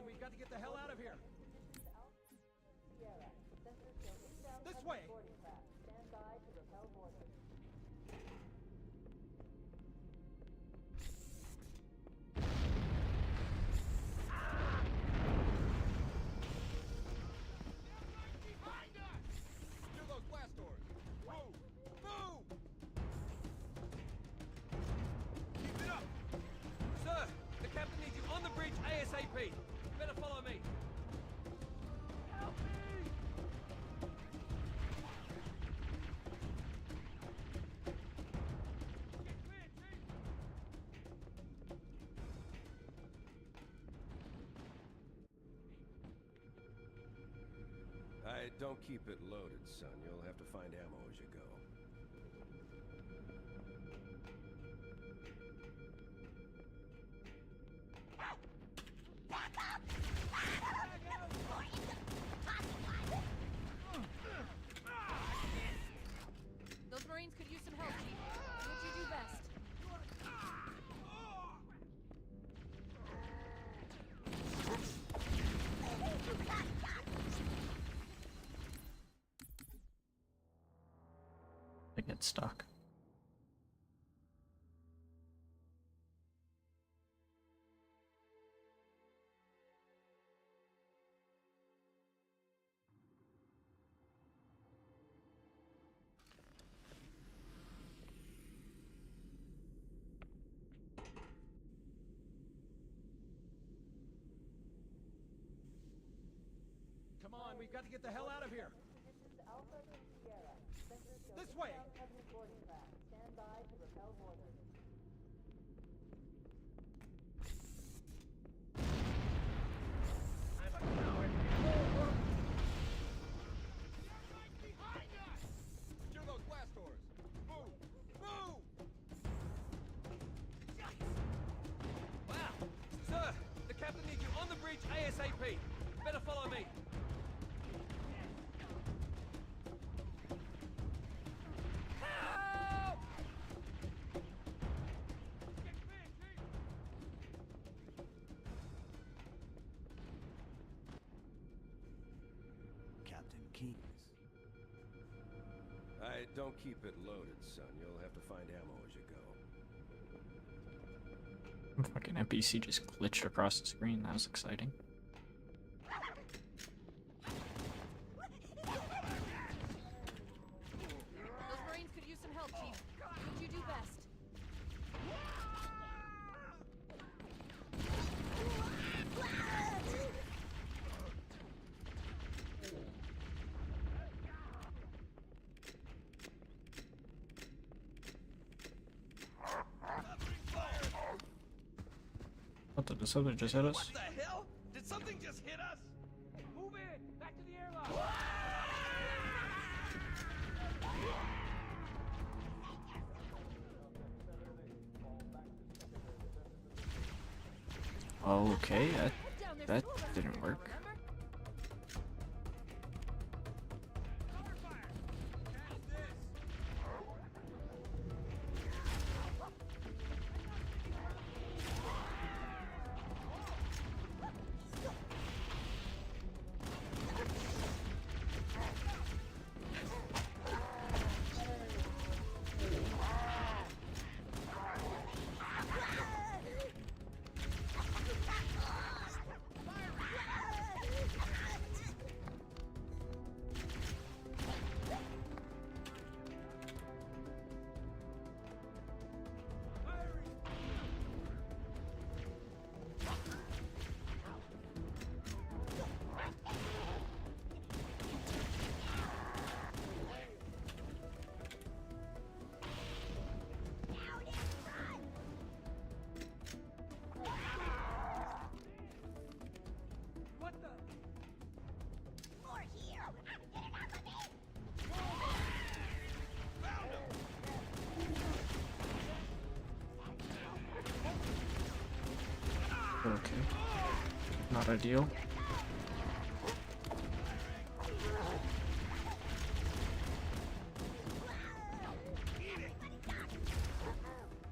we've got to get the hell out of here. This way! Stand by to repel boarders. Behind us! Through those blast doors! Move! Move! Keep it up! Sir, the captain needs you on the bridge ASAP. Better follow me. Help me! Get clear, Chief! Don't keep it loaded, son. You'll have to find ammo as you go. Those Marines could use some help, Chief. Do what you do best. I get stuck. Come on, we've got to get the hell out of here. Positions Alpha to Sierra. Sensors show This way. inbound heavy boarding craft. Stand by to repel boarders. I'm a coward! Behind us! Secure those blast doors! Move! Move! Wow! Sir, the captain needs you on the bridge ASAP. Better follow me. Help! Get clear, Chief! Captain Keynes. Don't keep it loaded, son. You'll have to find ammo as you go. Fucking NPC just glitched across the screen. That was exciting. Those Marines could use some help, Chief. Do what you do best. What did something just hit us? What the hell? Did something just hit us? Move in! Back to the airlock! Okay, Head down, there's that two of us didn't here, work. remember? Cover fire! Catch this! What the? More here! Get it off of me! Found him! Okay. Not ideal. Eat it!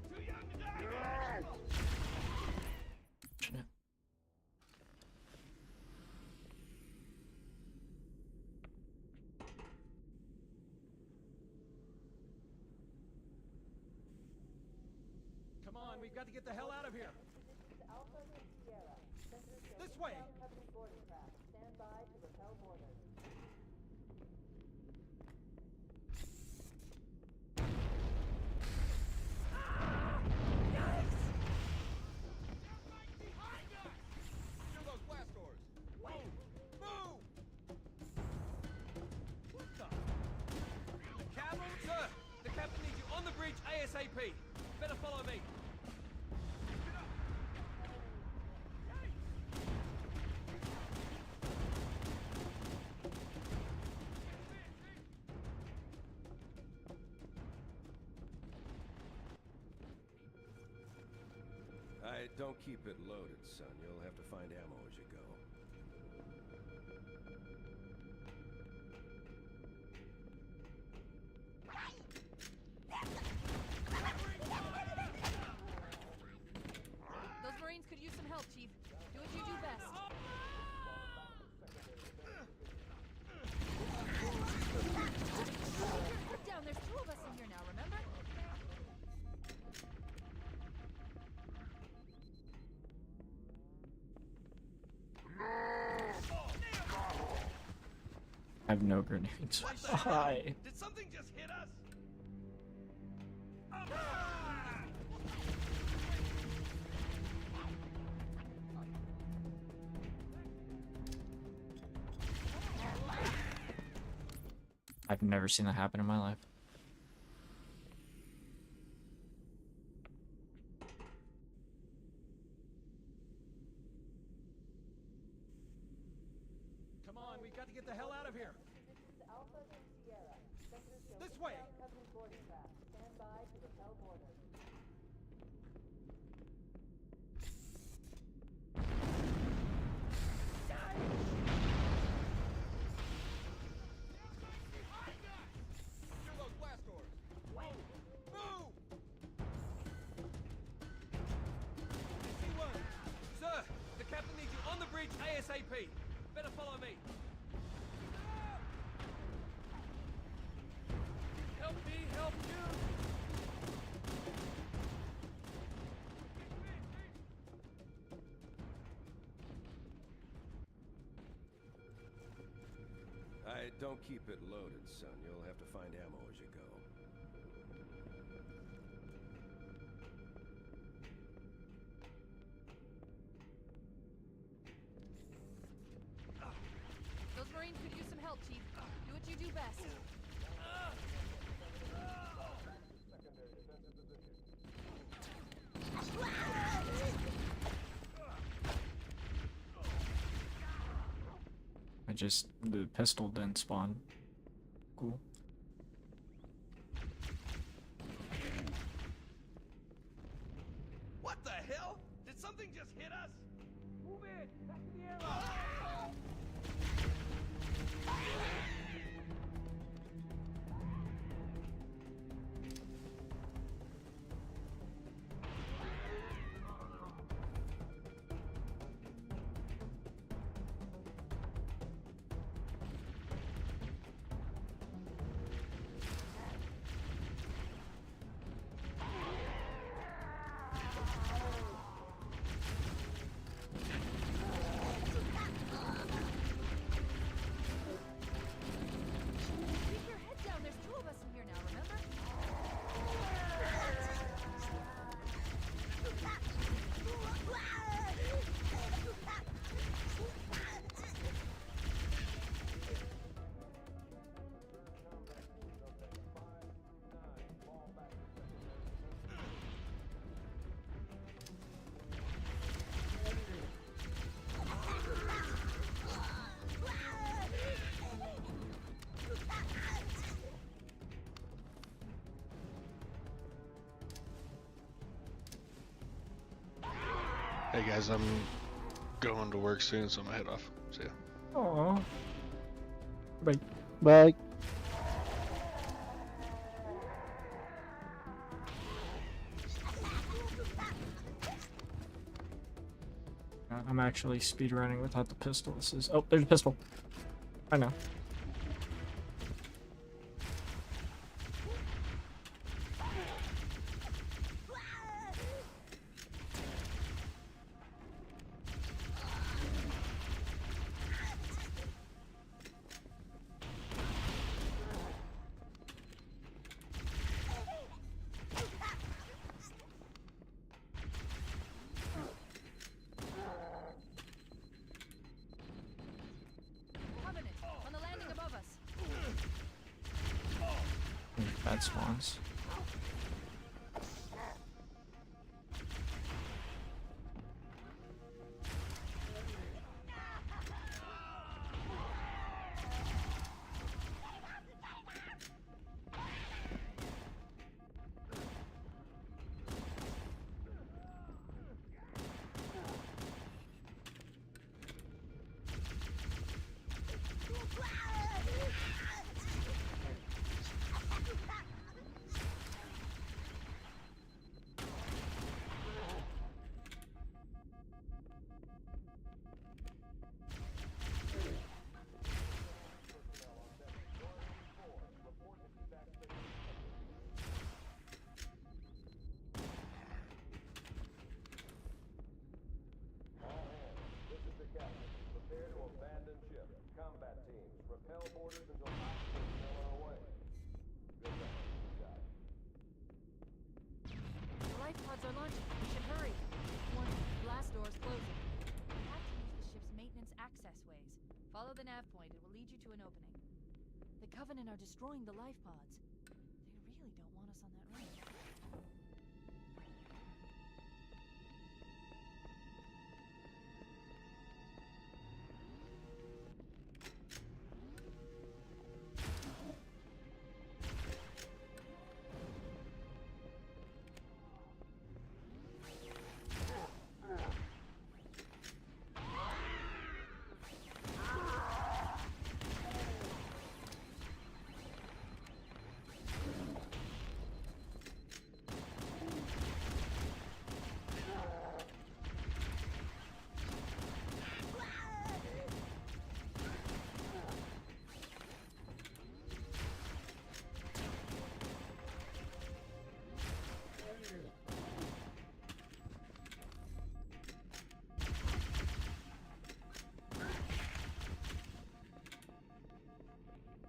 Too young to die! Shit. on, we've got to get the hell out of here. This is Alpha to Sierra. Sensors show This way. inbound Covenant boarding craft. Stand by to repel boarders. Secure those blast doors. Whoa! Move! What the? Captain, sir, the captain needs you on the bridge ASAP. Better follow me. Don't keep it loaded, son. You'll have to find ammo as you go. Those Marines could use some help, Chief. Do what you do best. Put down. There's two of us in here now, remember? I have no grenades. What the hell? Why? Did something just hit us? I've never seen that happen in my life. Come on, we've got to get the hell out of here. This is Alpha to Sierra. Sensors show This way. inbound Covenant boarding craft. Stand by to repel boarders. Secure those blast doors. Whoa! Move! C1, sir, the captain needs you on the bridge ASAP. Better follow me. Help me, help you. Don't keep it loaded, son. You'll have to find ammo as you go. Those Marines could use some help, Chief. Do what you do best. The pistol didn't spawn. Cool. What the hell? Did something just hit us? Move in! Back to the air! Keep your head down. There's two of us in here now, remember? Hey guys, I'm going to work soon, so I'm gonna head off. See ya. Aww. Bye. Bye. I'm actually speedrunning without the pistol. This is. Oh, there's a pistol. I know. nomad spawns. The life pods are launching. We should hurry. Warning, blast doors closing. We have to use the ship's maintenance access ways. Follow the nav point. It will lead you to an opening. The Covenant are destroying the life pods. They really don't want us on that run.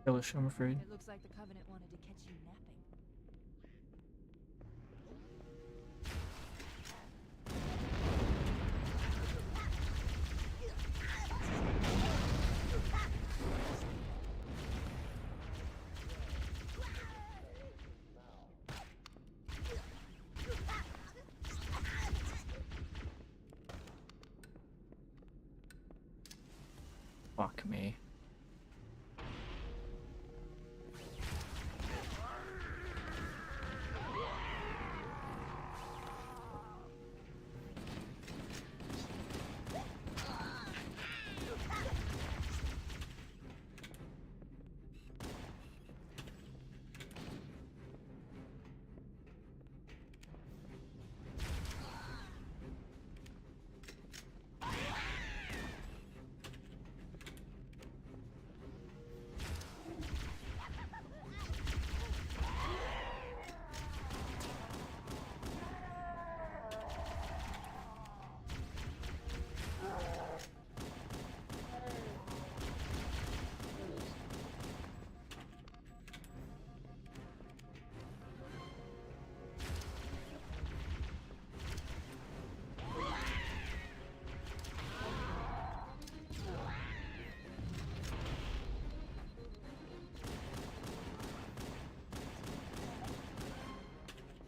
Hellish, I'm afraid. It looks like the Covenant wanted to catch you napping. Fuck me.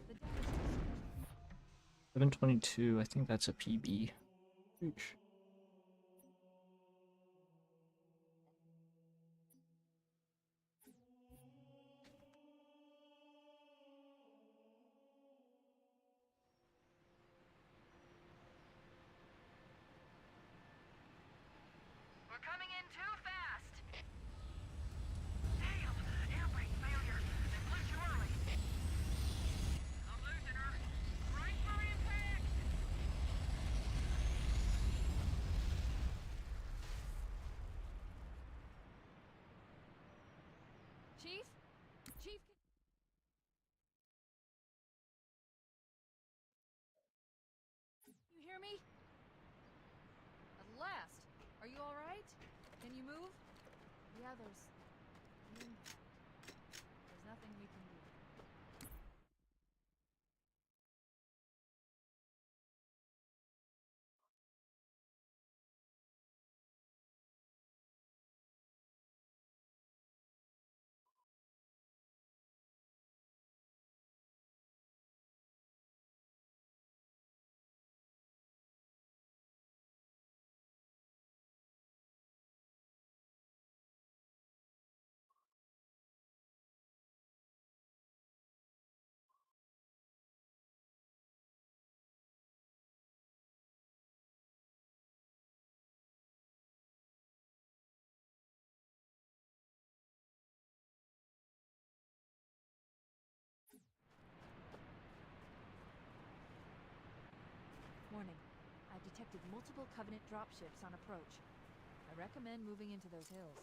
The deck is still 722, I think that's a PB. Oosh. We're coming in too fast! Damn! Air brake failure! They blew too early! I'm losing her! Right for impact! Chief? Chief? You hear me? At last! Are you alright? Can you move? Yeah, there's impact. There's nothing we can do. Warning. I've detected multiple Covenant dropships on approach. I recommend moving into those hills.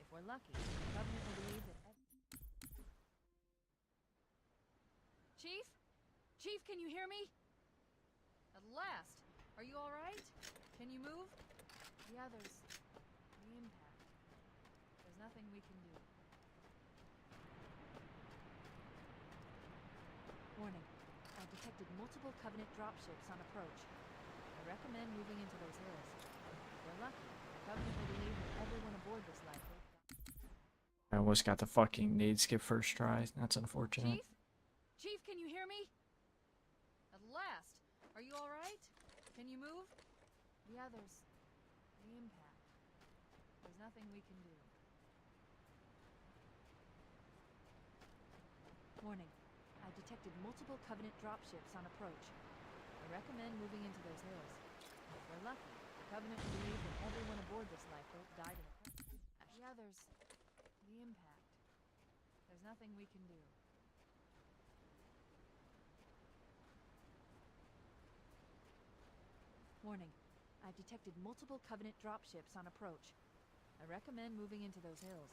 If we're lucky, the Covenant will believe that Chief? Chief, can you hear me? At last! Are you alright? Can you move? The others... the impact. There's nothing we can do. Warning. I've detected multiple Covenant dropships on approach. I recommend moving into those hills. If we're lucky, the Covenant will believe that everyone aboard this lifeboat... I almost got the fucking nade skip first try. That's unfortunate. Chief? Chief, can you hear me? At last! Are you alright? Can you move? The others... the impact. There's nothing we can do. Warning. I've detected multiple Covenant dropships on approach. I recommend moving into those hills. If we're lucky, the Covenant will believe that everyone aboard this lifeboat died in a crash. The others... the impact. There's nothing we can do. Warning. I've detected multiple Covenant dropships on approach. I recommend moving into those hills.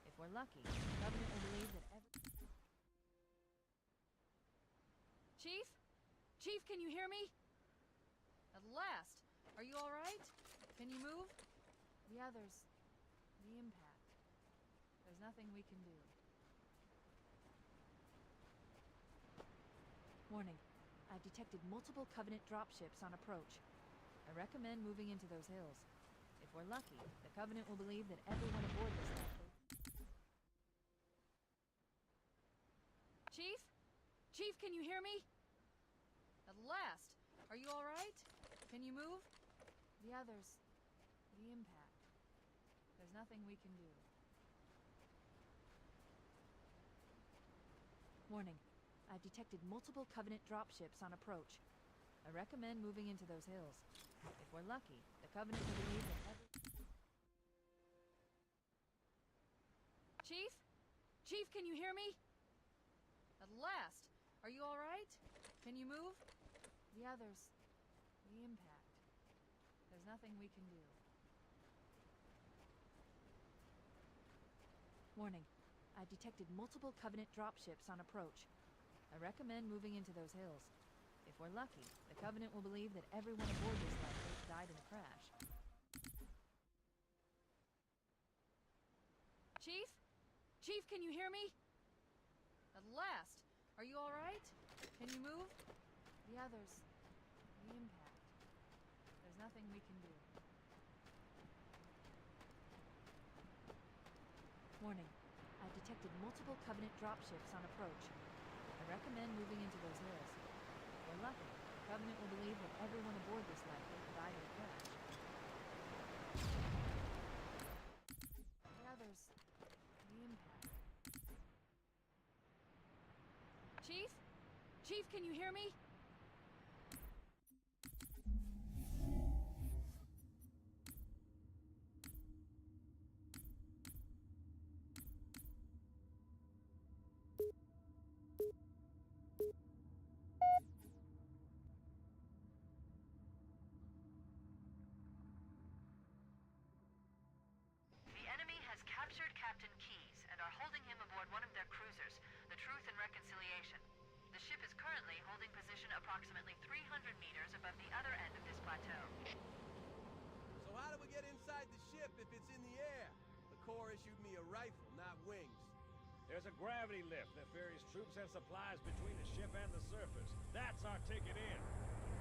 If we're lucky, the Covenant will believe that Chief? Chief, can you hear me? At last! Are you alright? Can you move? The others... the impact. There's nothing we can do. Warning. I've detected multiple Covenant dropships on approach. I recommend moving into those hills. If we're lucky, the Covenant will believe that everyone aboard this lifeboat... Chief? Chief, can you hear me? At last! Are you alright? Can you move? The others... the impact. There's nothing we can do. Warning. I've detected multiple Covenant dropships on approach. I recommend moving into those hills. If we're lucky, the Covenant will believe that Chief? Chief, can you hear me? At last! Are you alright? Can you move? The others... the impact. There's nothing we can do. Warning. I've detected multiple Covenant dropships on approach. I recommend moving into those hills. If we're lucky, the Covenant will believe that everyone aboard this lifeboat died in a crash. Chief? Chief, can you hear me? At last! Are you alright? Can you move? The others... the impact. There's nothing we can do. Warning. I've detected multiple Covenant dropships on approach. I recommend moving into those hills. If we're lucky, the Covenant will believe that everyone aboard this lifeboat died in a crash. The others... the impact. Chief? Chief, can you hear me? The enemy has captured Captain Keyes and are holding him aboard one of their cruisers, the Truth and Reconciliation. The ship is currently holding position approximately 300 meters above the other end of this plateau. So how do we get inside the ship if it's in the air? The Corps issued me a rifle, not wings. There's a gravity lift that ferries troops and supplies between the ship and the surface. That's our ticket in.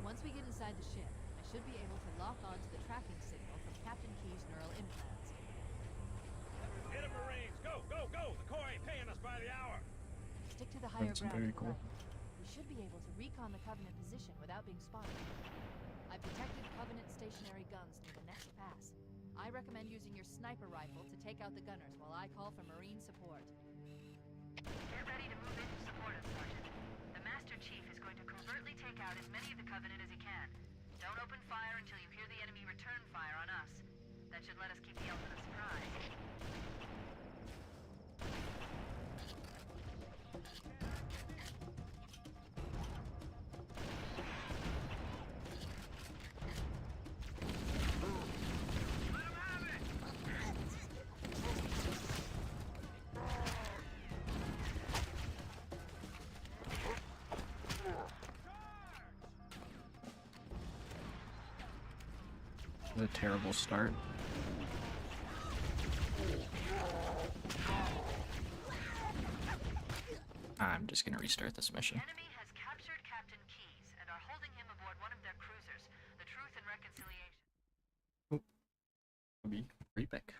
Once we get inside the ship, I should be able to lock onto the tracking signal from Captain Keyes' neural implants. Hit 'em, Marines! Go, go, go! The Corps ain't paying us by the hour! Stick to the higher That's ground. very to the cool. right. We should be able to recon the Covenant position without being spotted. I've detected Covenant stationary guns near the next pass. I recommend using your sniper rifle to take out the gunners while I call for Marine support. Get ready to move in to support us, Sergeant. The Master Chief is going to covertly take out as many of the Covenant as he can. Don't open fire until you hear the enemy return fire on us. That should let us keep the element of surprise. a terrible start. I'm just gonna restart this mission. The enemy has captured Captain Keyes and are holding him aboard one of their cruisers, the Truth and Reconciliation. I'll be right back.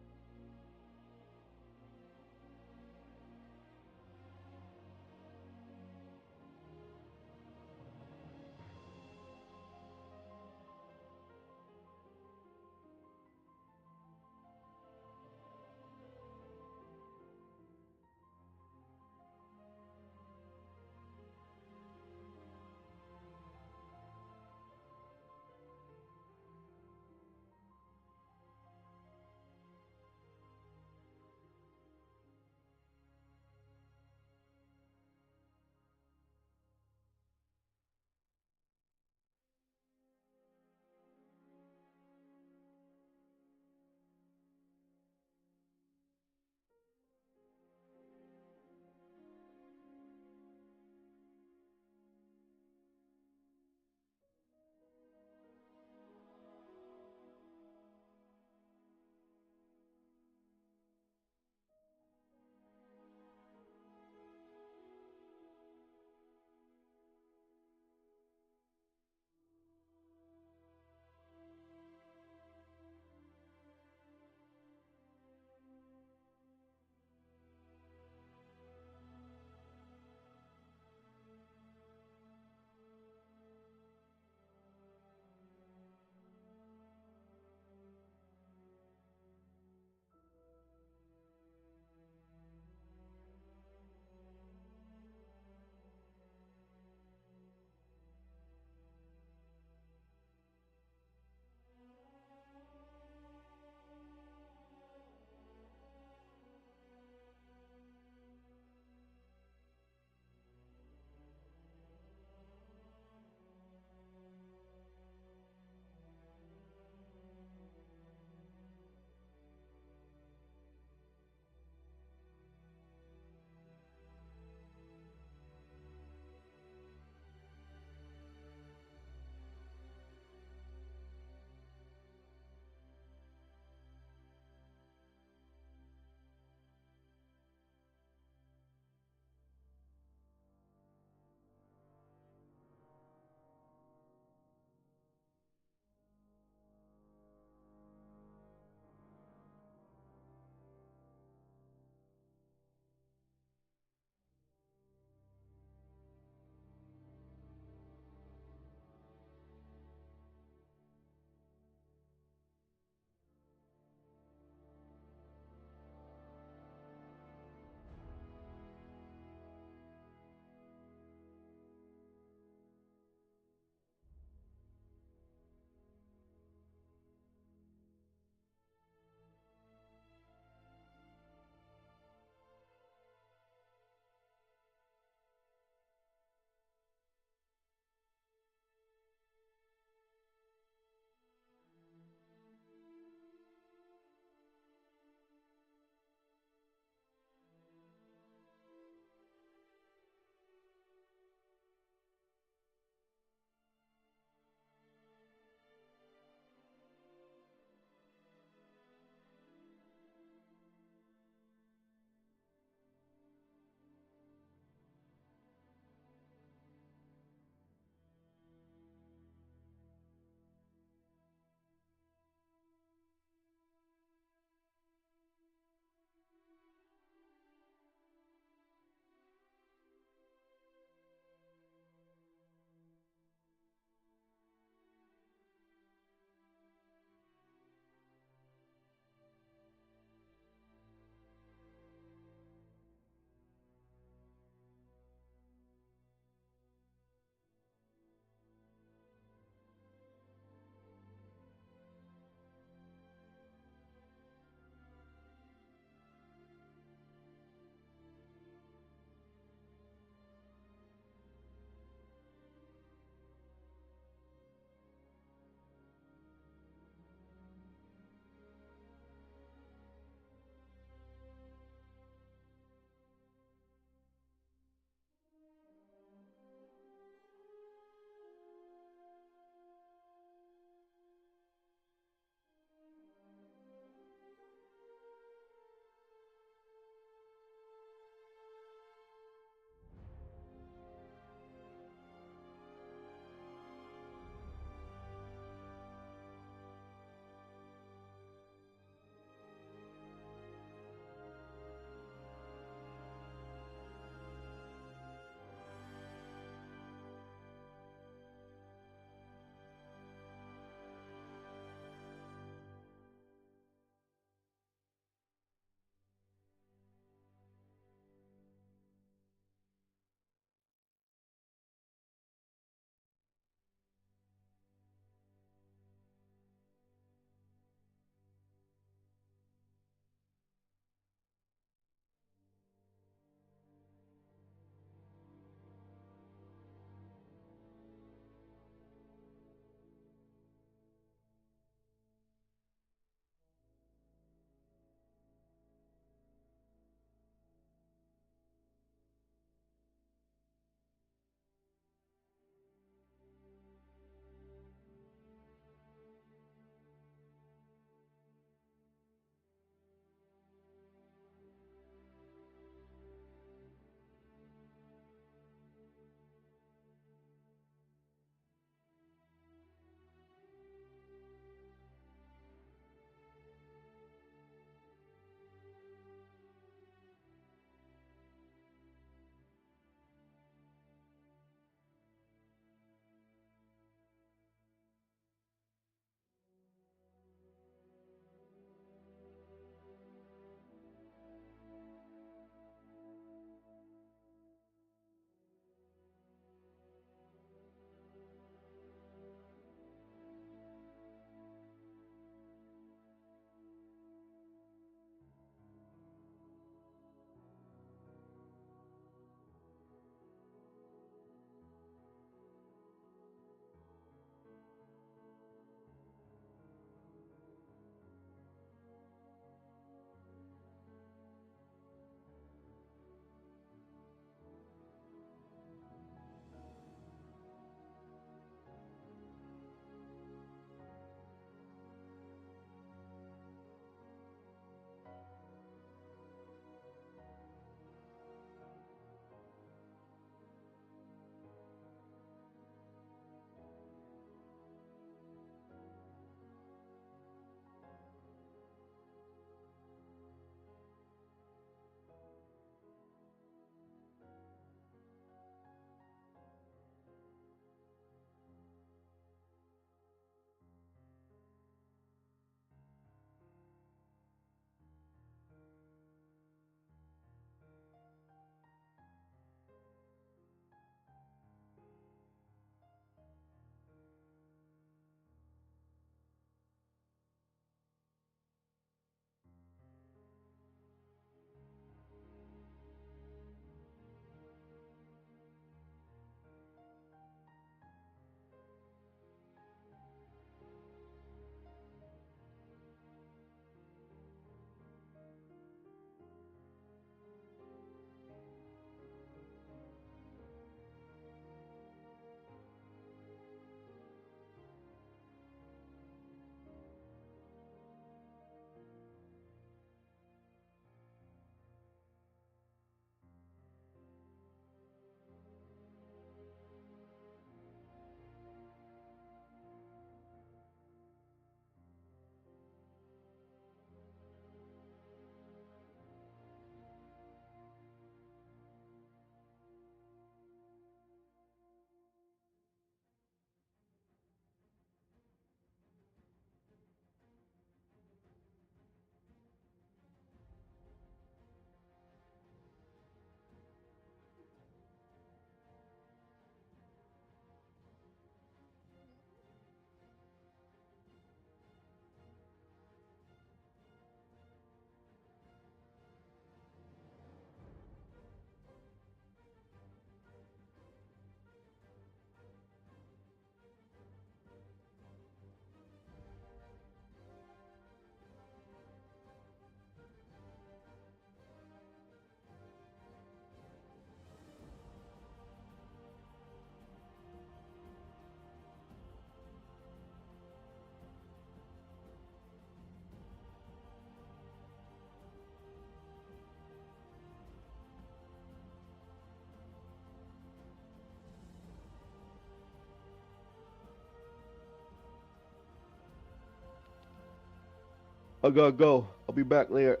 I gotta go. I'll be back later.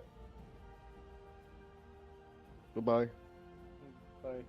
Goodbye. Bye.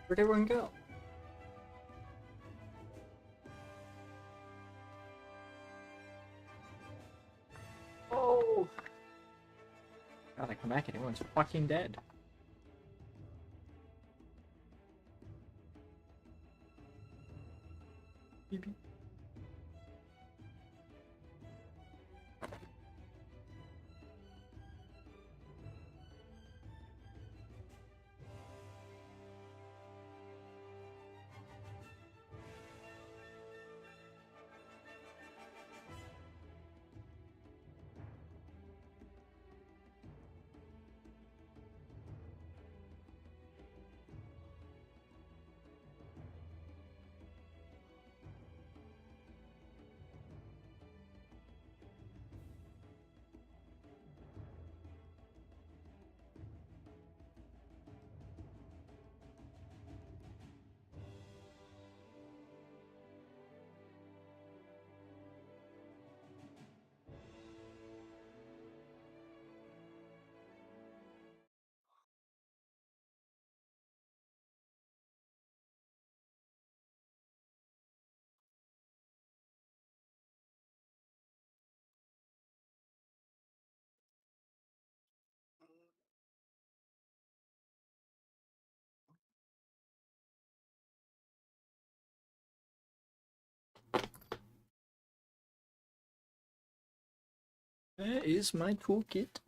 Where'd everyone go? Oh! God, I come back and everyone's fucking dead. Beep, beep. Where is my toolkit?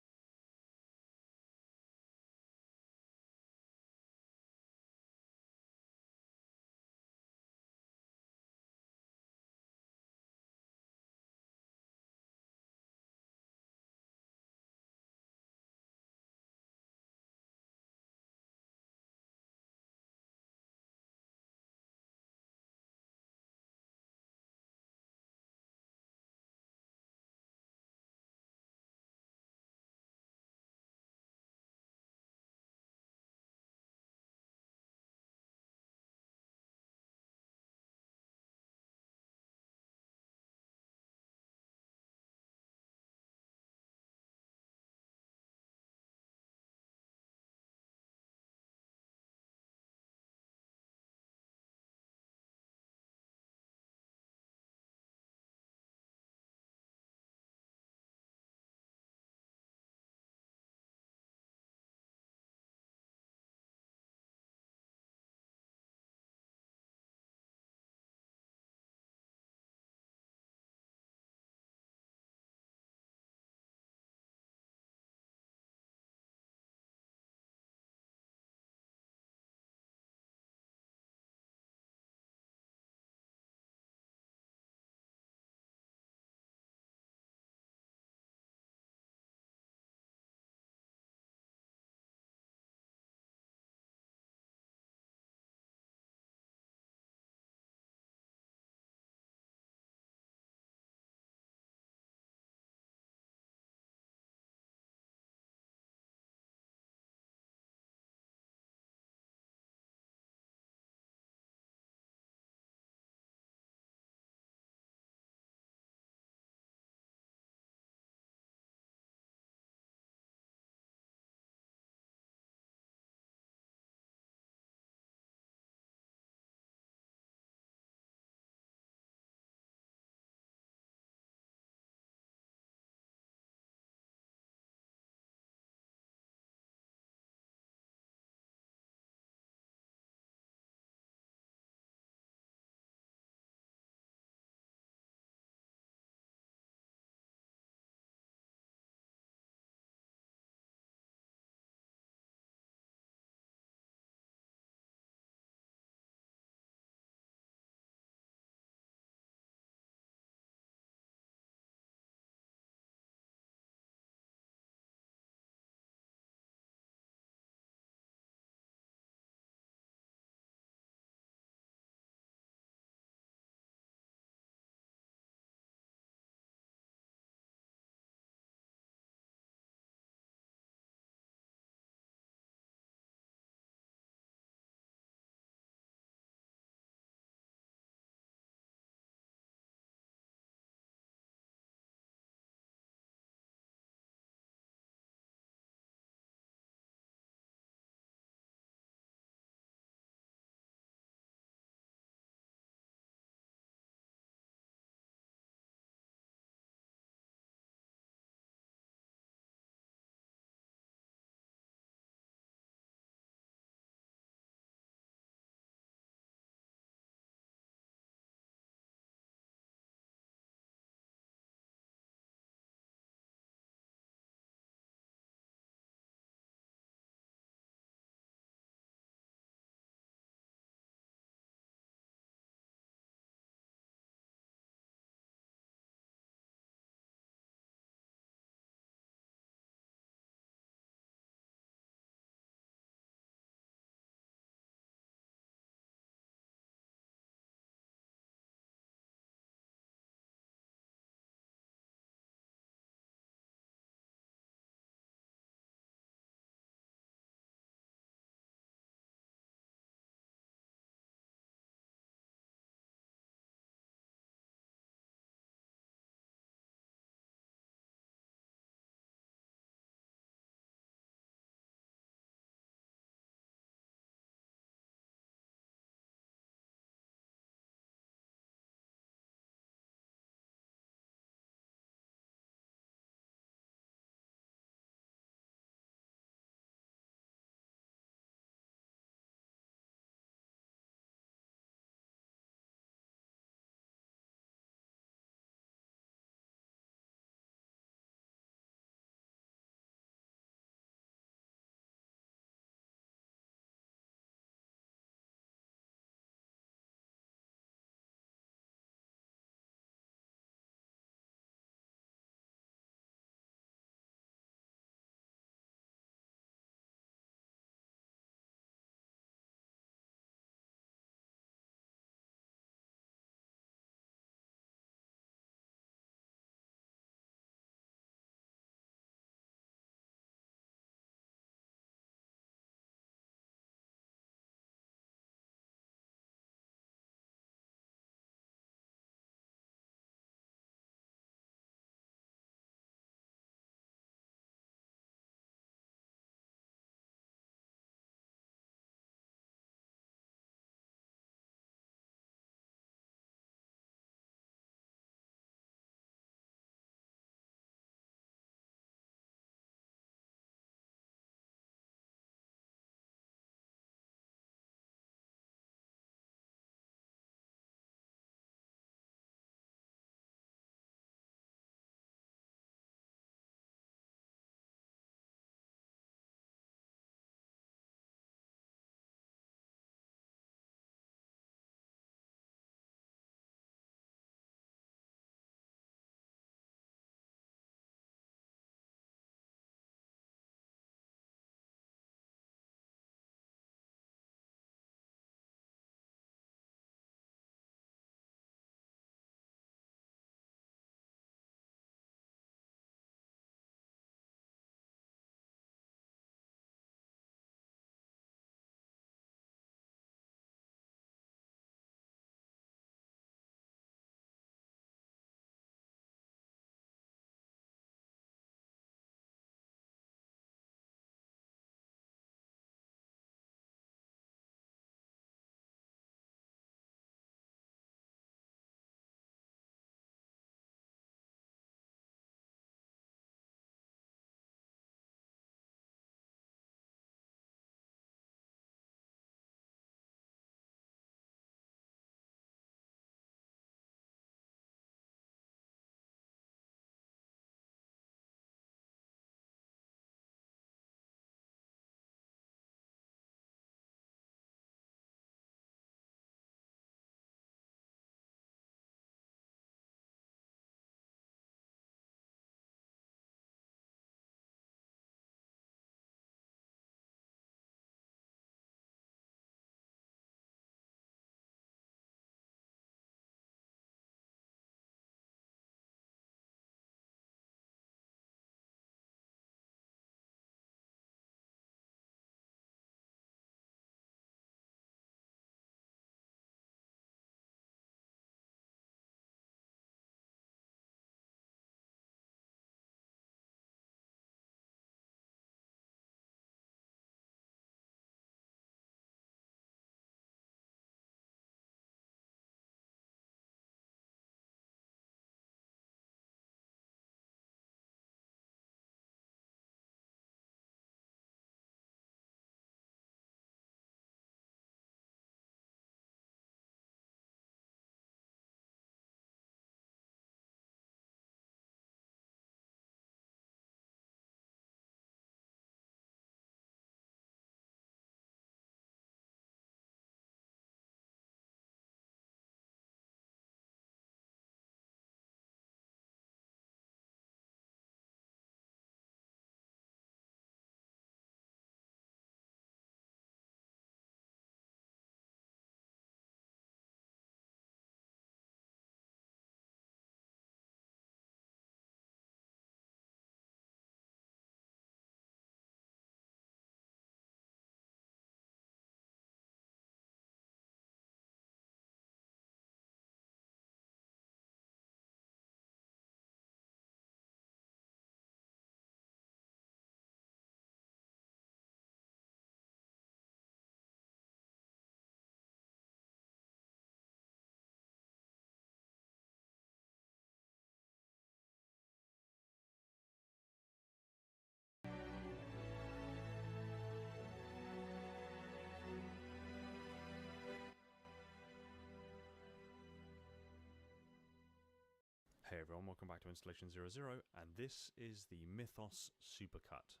Hey everyone, welcome back to Installation 00, and this is the Mythos Supercut.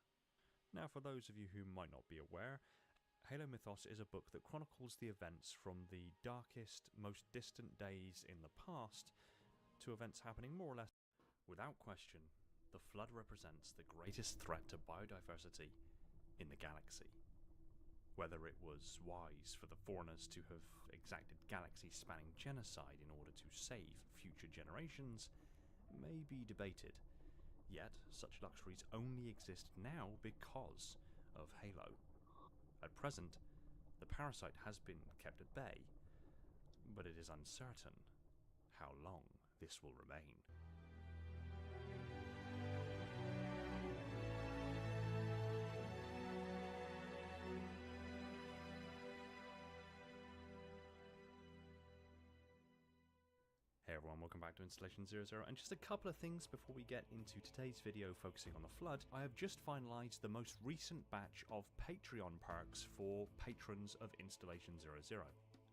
Now, for those of you who might not be aware, Halo Mythos is a book that chronicles the events from the darkest, most distant days in the past to events happening more or less. Without question, the Flood represents the greatest threat to biodiversity in the galaxy. Whether it was wise for the Foreigners to have exacted galaxy-spanning genocide in order to save future generations may be debated, yet such luxuries only exist now because of Halo. At present, the parasite has been kept at bay, but it is uncertain how long this will remain. Hey everyone, welcome back to Installation 00, and just a couple of things before we get into today's video focusing on the Flood. I have just finalised the most recent batch of Patreon perks for patrons of Installation 00,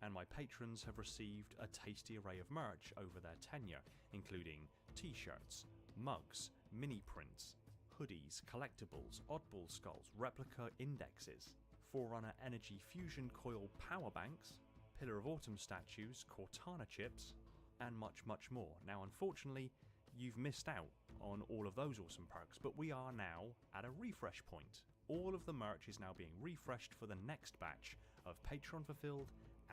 and my patrons have received a tasty array of merch over their tenure, including t-shirts, mugs, mini prints, hoodies, collectibles, oddball skulls, replica indexes, Forerunner Energy Fusion Coil power banks, Pillar of Autumn statues, Cortana chips, and much, much more. Now, unfortunately, you've missed out on all of those awesome perks, but we are now at a refresh point. All of the merch is now being refreshed for the next batch of Patreon fulfilled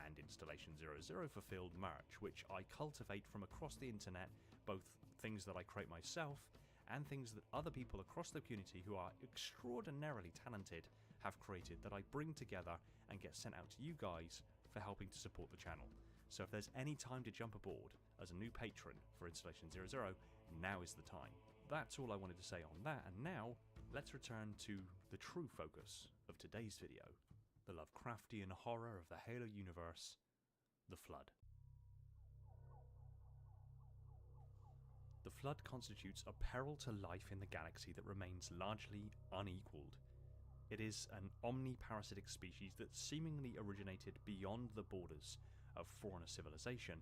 and Installation 00 fulfilled merch, which I cultivate from across the internet, both things that I create myself and things that other people across the community who are extraordinarily talented have created that I bring together and get sent out to you guys for helping to support the channel. So if there's any time to jump aboard as a new patron for Installation 00, now is the time. That's all I wanted to say on that, and now let's return to the true focus of today's video, the Lovecraftian horror of the Halo universe, the Flood. The Flood constitutes a peril to life in the galaxy that remains largely unequaled. It is an omniparasitic species that seemingly originated beyond the borders of Foreigner civilization,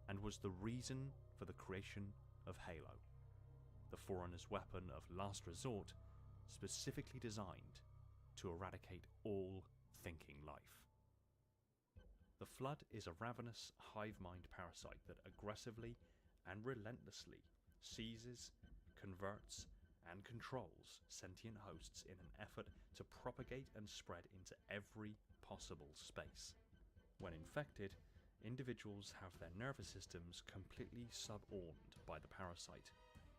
and was the reason for the creation of Halo, the Foreigner's weapon of last resort, specifically designed to eradicate all thinking life. The Flood is a ravenous hive mind parasite that aggressively and relentlessly seizes, converts, and controls sentient hosts in an effort to propagate and spread into every possible space. When infected, individuals have their nervous systems completely suborned by the parasite,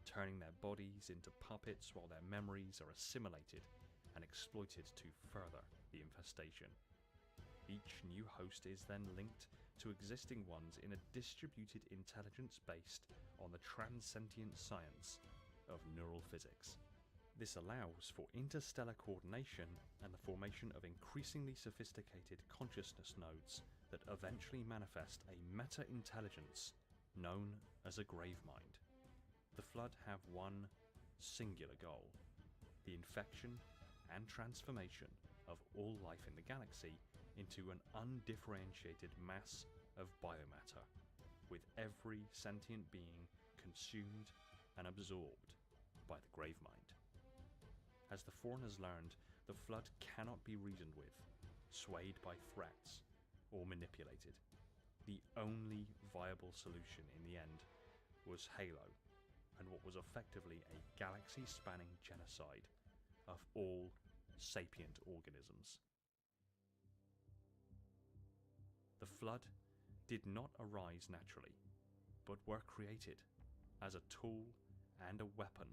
turning their bodies into puppets while their memories are assimilated and exploited to further the infestation. Each new host is then linked to existing ones in a distributed intelligence based on the transcendent science of neural physics. This allows for interstellar coordination and the formation of increasingly sophisticated consciousness nodes that eventually manifest a meta-intelligence known as a grave mind. The Flood have one singular goal: the infection and transformation of all life in the galaxy into an undifferentiated mass of biomatter, with every sentient being consumed and absorbed by the grave mind. As the Foreigners learned, the Flood cannot be reasoned with, swayed by threats, or manipulated. The only viable solution in the end was Halo, and what was effectively a galaxy-spanning genocide of all sapient organisms. The Flood did not arise naturally, but were created as a tool and a weapon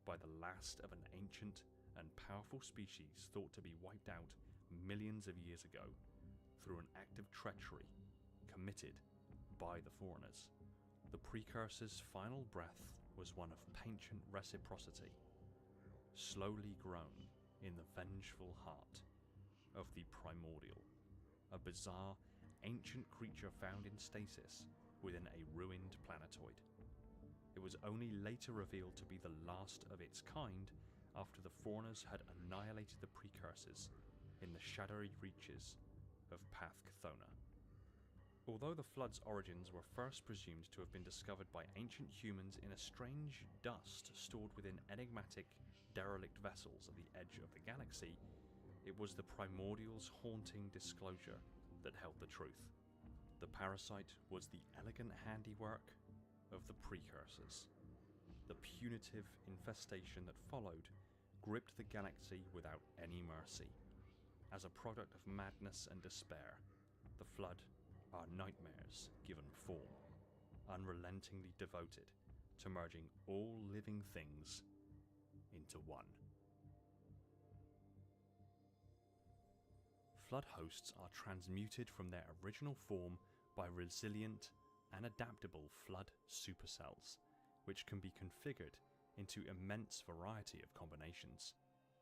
by the last of an ancient and powerful species thought to be wiped out millions of years ago through an act of treachery committed by the Foreigners. The precursor's final breath was one of penchant reciprocity, slowly grown in the vengeful heart of the Primordial, a bizarre, ancient creature found in stasis within a ruined planetoid. It was only later revealed to be the last of its kind after the Foreigners had annihilated the precursors in the shadowy reaches of Path Chthona. Although the Flood's origins were first presumed to have been discovered by ancient humans in a strange dust stored within enigmatic, derelict vessels at the edge of the galaxy, it was the primordial's haunting disclosure that held the truth. The parasite was the elegant handiwork of the precursors. The punitive infestation that followed gripped the galaxy without any mercy. As a product of madness and despair, the Flood are nightmares given form, unrelentingly devoted to merging all living things into one. Flood hosts are transmuted from their original form by resilient and adaptable Flood supercells, which can be configured into immense variety of combinations.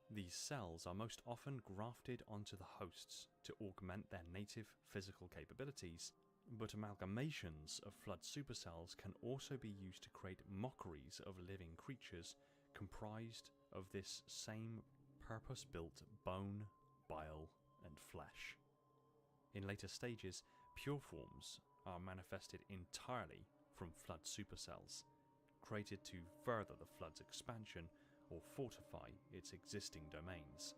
These cells are most often grafted onto the hosts to augment their native physical capabilities, but amalgamations of Flood supercells can also be used to create mockeries of living creatures comprised of this same purpose-built bone, bile, and flesh. In later stages, pure forms are manifested entirely from Flood supercells, created to further the Flood's expansion or fortify its existing domains.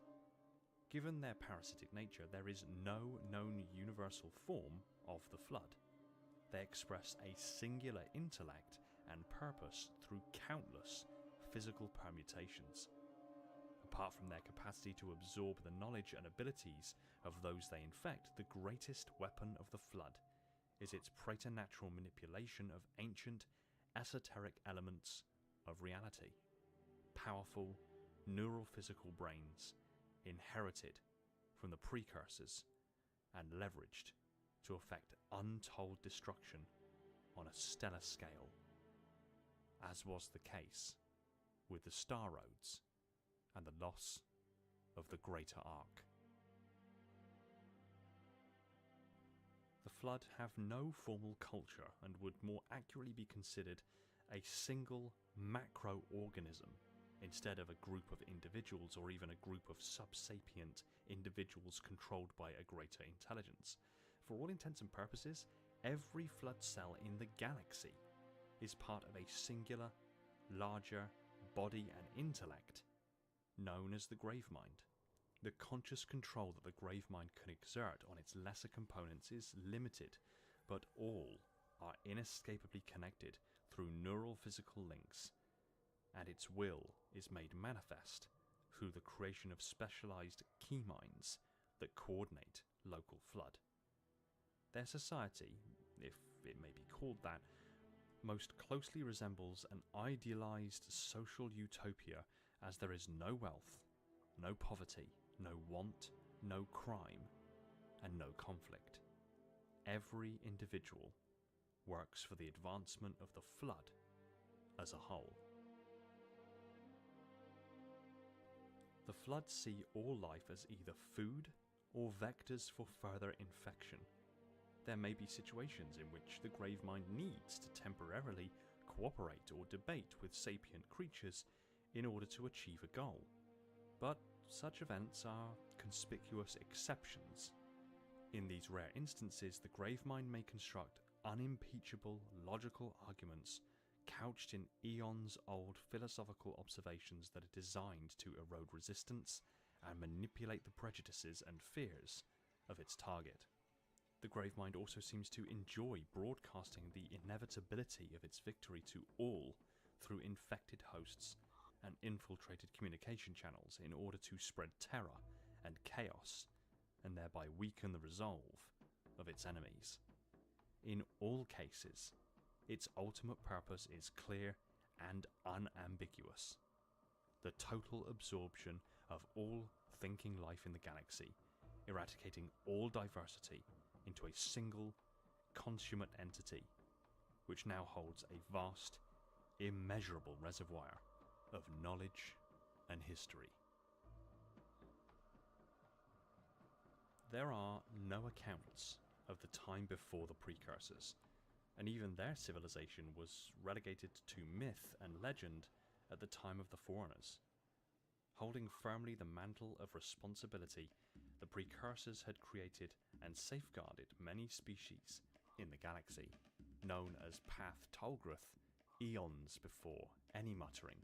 Given their parasitic nature, there is no known universal form of the Flood. They express a singular intellect and purpose through countless physical permutations. Apart from their capacity to absorb the knowledge and abilities of those they infect, the greatest weapon of the Flood is its preternatural manipulation of ancient, esoteric elements of reality. Powerful, neurophysical brains inherited from the precursors and leveraged to effect untold destruction on a stellar scale, as was the case with the Star Roads and the loss of the Greater Ark. The Flood have no formal culture and would more accurately be considered a single macro-organism instead of a group of individuals or even a group of subsapient individuals controlled by a greater intelligence. For all intents and purposes, every Flood cell in the galaxy is part of a singular, larger body and intellect known as the Gravemind. The conscious control that the Gravemind can exert on its lesser components is limited, but all are inescapably connected through neural physical links, and its will is made manifest through the creation of specialized key minds that coordinate local Flood. Their society, if it may be called that, most closely resembles an idealized social utopia, as there is no wealth, no poverty, no want, no crime, and no conflict. Every individual works for the advancement of the Flood as a whole. The Flood see all life as either food or vectors for further infection. There may be situations in which the Gravemind needs to temporarily cooperate or debate with sapient creatures in order to achieve a goal, but such events are conspicuous exceptions. In these rare instances, the Gravemind may construct unimpeachable logical arguments couched in eons-old philosophical observations that are designed to erode resistance and manipulate the prejudices and fears of its target. The Gravemind also seems to enjoy broadcasting the inevitability of its victory to all through infected hosts and infiltrated communication channels in order to spread terror and chaos and thereby weaken the resolve of its enemies. In all cases, its ultimate purpose is clear and unambiguous: the total absorption of all thinking life in the galaxy, eradicating all diversity into a single, consummate entity, which now holds a vast, immeasurable reservoir of knowledge and history. There are no accounts of the time before the precursors, and even their civilization was relegated to myth and legend at the time of the Foreigners. Holding firmly the mantle of responsibility, the precursors had created and safeguarded many species in the galaxy, known as Path Tolgrath, eons before any muttering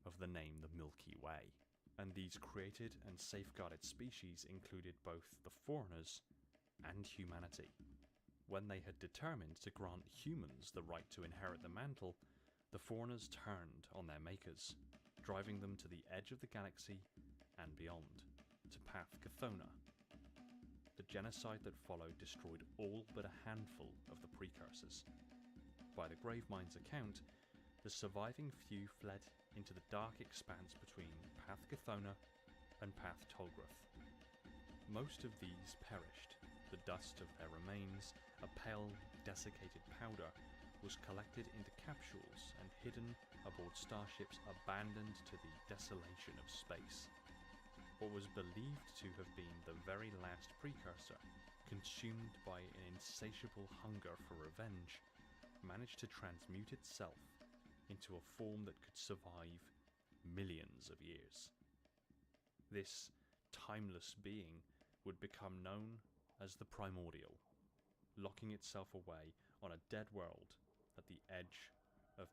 of the name the Milky Way. And these created and safeguarded species included both the Foreigners and humanity. When they had determined to grant humans the right to inherit the mantle, the Foreigners turned on their makers, driving them to the edge of the galaxy and beyond, to Path Chthona. The genocide that followed destroyed all but a handful of the precursors. By the Gravemind's account, the surviving few fled into the dark expanse between Path Chthona and Path Tolgrath. Most of these perished. The dust of their remains, a pale, desiccated powder, was collected into capsules and hidden aboard starships abandoned to the desolation of space. What was believed to have been the very last precursor, consumed by an insatiable hunger for revenge, managed to transmute itself into a form that could survive millions of years. This timeless being would become known as the Primordial, locking itself away on a dead world at the edge of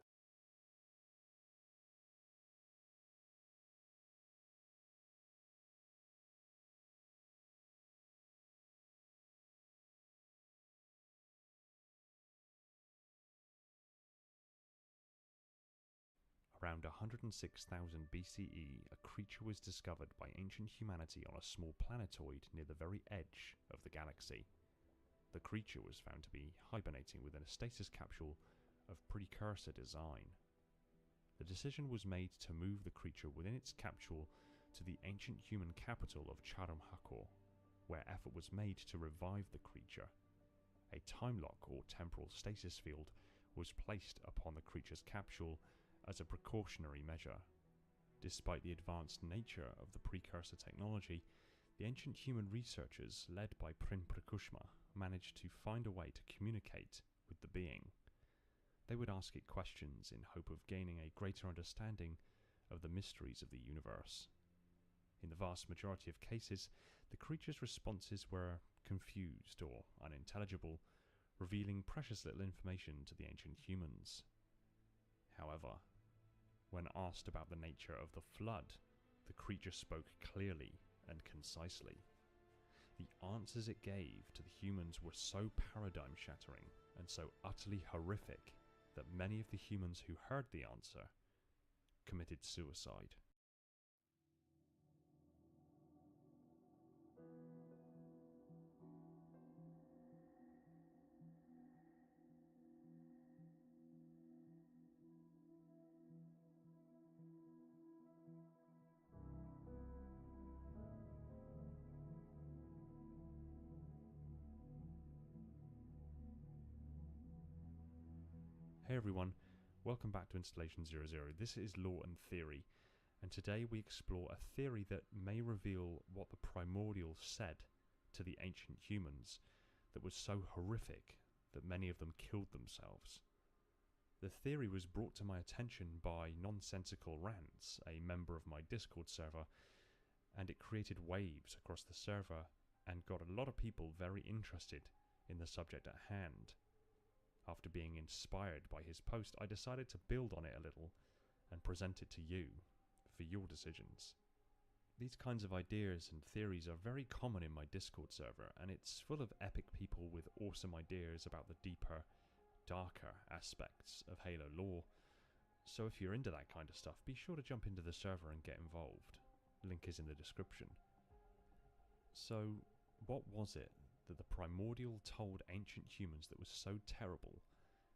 around 106,000 BCE, a creature was discovered by ancient humanity on a small planetoid near the very edge of the galaxy. The creature was found to be hibernating within a stasis capsule of precursor design. The decision was made to move the creature within its capsule to the ancient human capital of Charum Hakor, where effort was made to revive the creature. A time lock or temporal stasis field was placed upon the creature's capsule as a precautionary measure. Despite the advanced nature of the precursor technology, the ancient human researchers, led by Prin Prakushma, managed to find a way to communicate with the being. They would ask it questions in hope of gaining a greater understanding of the mysteries of the universe. In the vast majority of cases, the creature's responses were confused or unintelligible, revealing precious little information to the ancient humans. However, when asked about the nature of the flood, the creature spoke clearly and concisely. The answers it gave to the humans were so paradigm-shattering and so utterly horrific that many of the humans who heard the answer committed suicide. Hey everyone, welcome back to Installation 00. This is Law and Theory, and today we explore a theory that may reveal what the Primordial said to the ancient humans that was so horrific that many of them killed themselves. The theory was brought to my attention by Nonsensical Rants, a member of my Discord server, and it created waves across the server and got a lot of people very interested in the subject at hand. After being inspired by his post, I decided to build on it a little and present it to you for your decisions. These kinds of ideas and theories are very common in my Discord server, and it's full of epic people with awesome ideas about the deeper, darker aspects of Halo lore. So if you're into that kind of stuff, be sure to jump into the server and get involved. Link is in the description. So, what was it that the Primordial told ancient humans that was so terrible,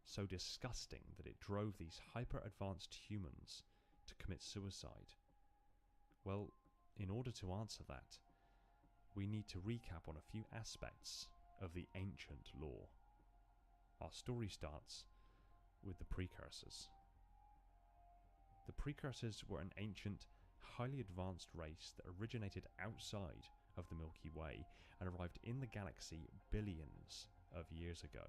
so disgusting that it drove these hyper-advanced humans to commit suicide? Well, in order to answer that, we need to recap on a few aspects of the ancient lore. Our story starts with the Precursors. The Precursors were an ancient, highly advanced race that originated outside of the Milky Way and arrived in the galaxy billions of years ago.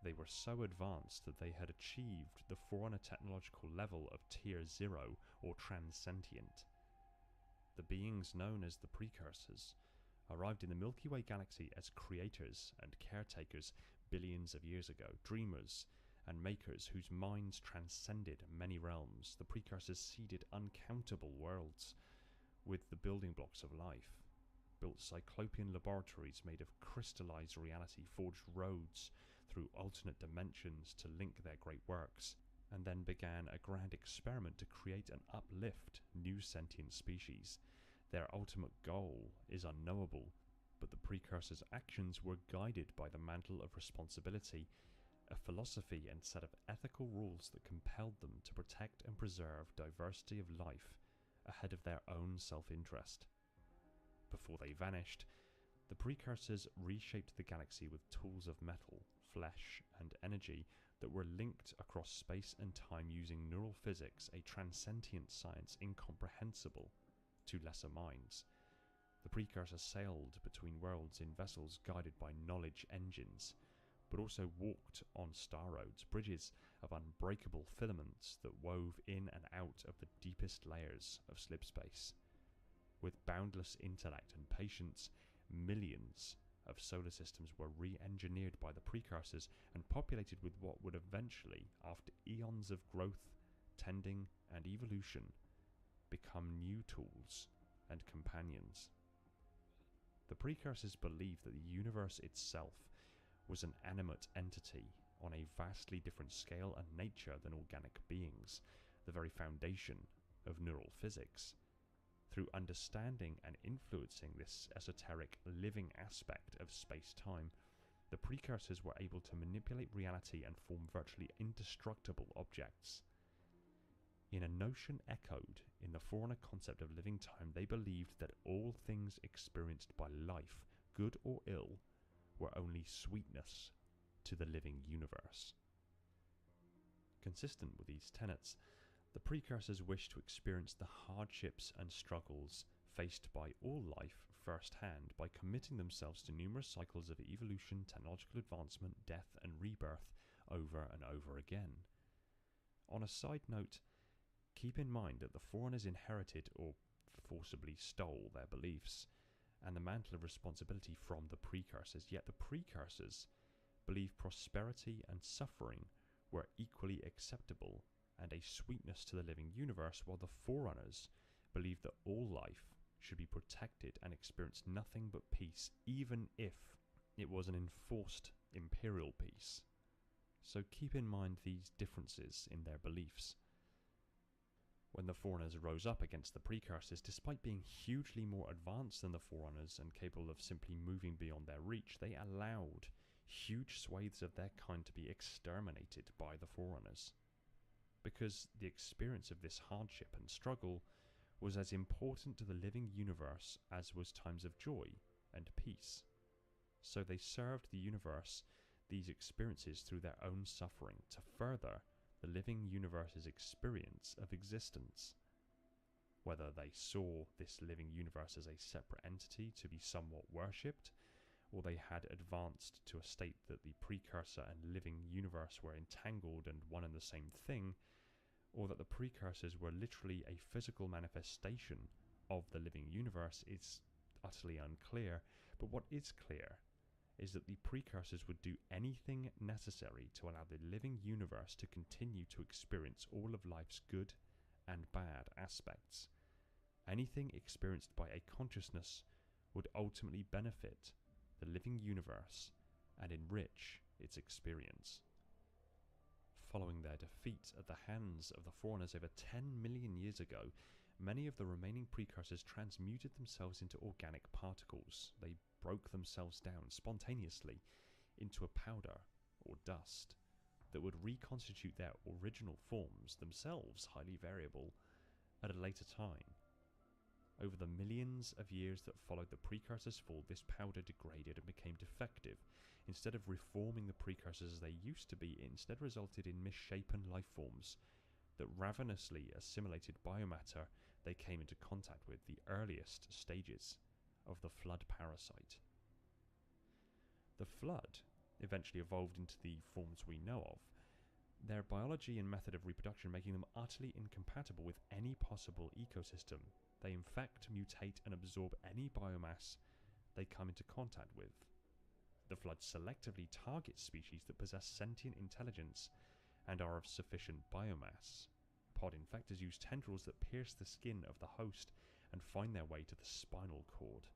They were so advanced that they had achieved the Forerunner technological level of Tier 0 or Transcendent. The beings known as the Precursors arrived in the Milky Way galaxy as creators and caretakers, billions of years ago, dreamers and makers whose minds transcended many realms, the precursors seeded uncountable worlds with the building blocks of life, built cyclopean laboratories made of crystallized reality, forged roads through alternate dimensions to link their great works, and then began a grand experiment to create and uplift new sentient species. Their ultimate goal is unknowable, but the precursors' actions were guided by the mantle of responsibility, a philosophy and set of ethical rules that compelled them to protect and preserve diversity of life ahead of their own self-interest. Before they vanished, the precursors reshaped the galaxy with tools of metal, flesh, and energy that were linked across space and time using neural physics, a transcendent science incomprehensible to lesser minds. The precursors sailed between worlds in vessels guided by knowledge engines, but also walked on star roads, bridges of unbreakable filaments that wove in and out of the deepest layers of slipspace. With boundless intellect and patience, millions of solar systems were re-engineered by the precursors and populated with what would eventually, after eons of growth, tending, and evolution, become new tools and companions. The precursors believed that the universe itself was an animate entity on a vastly different scale and nature than organic beings, the very foundation of neural physics. Through understanding and influencing this esoteric living aspect of space-time, the precursors were able to manipulate reality and form virtually indestructible objects. In a notion echoed in the Forerunner concept of living time, they believed that all things experienced by life, good or ill, were only sweetness to the living universe. Consistent with these tenets, the precursors wished to experience the hardships and struggles faced by all life firsthand by committing themselves to numerous cycles of evolution, technological advancement, death, and rebirth over and over again. On a side note, keep in mind that the Forerunners inherited or forcibly stole their beliefs and the mantle of responsibility from the precursors, yet the precursors believed prosperity and suffering were equally acceptable and a sweetness to the living universe, while the Forerunners believed that all life should be protected and experience nothing but peace, even if it was an enforced imperial peace. So keep in mind these differences in their beliefs. When the Forerunners rose up against the precursors, despite being hugely more advanced than the Forerunners and capable of simply moving beyond their reach, they allowed huge swathes of their kind to be exterminated by the Forerunners, because the experience of this hardship and struggle was as important to the living universe as was times of joy and peace. So they served the universe these experiences through their own suffering to further the living universe's experience of existence. Whether they saw this living universe as a separate entity to be somewhat worshipped, or they had advanced to a state that the precursor and living universe were entangled and one and the same thing, or that the precursors were literally a physical manifestation of the living universe, is utterly unclear. But what is clear is that the precursors would do anything necessary to allow the living universe to continue to experience all of life's good and bad aspects. Anything experienced by a consciousness would ultimately benefit the living universe and enrich its experience. Following their defeat at the hands of the Forerunners over 10 million years ago, many of the remaining precursors transmuted themselves into organic particles. They broke themselves down spontaneously into a powder or dust that would reconstitute their original forms, themselves highly variable, at a later time. Over the millions of years that followed the precursors' fall, this powder degraded and became defective. Instead of reforming the precursors as they used to be, it instead resulted in misshapen life forms that ravenously assimilated biomatter they came into contact with, the earliest stages of the flood parasite. The flood eventually evolved into the forms we know of, their biology and method of reproduction making them utterly incompatible with any possible ecosystem. They infect, mutate, and absorb any biomass they come into contact with. The Flood selectively targets species that possess sentient intelligence and are of sufficient biomass. Pod infectors use tendrils that pierce the skin of the host and find their way to the spinal cord.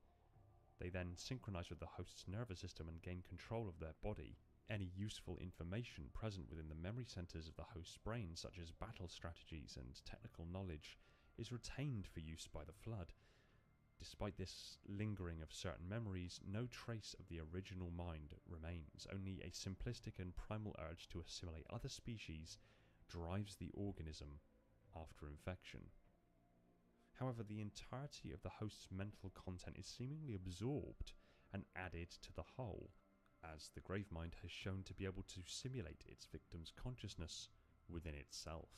They then synchronize with the host's nervous system and gain control of their body. Any useful information present within the memory centers of the host's brain, such as battle strategies and technical knowledge, is retained for use by the Flood. Despite this lingering of certain memories, no trace of the original mind remains. Only a simplistic and primal urge to assimilate other species drives the organism after infection. However, the entirety of the host's mental content is seemingly absorbed and added to the whole, as the Gravemind has shown to be able to simulate its victim's consciousness within itself.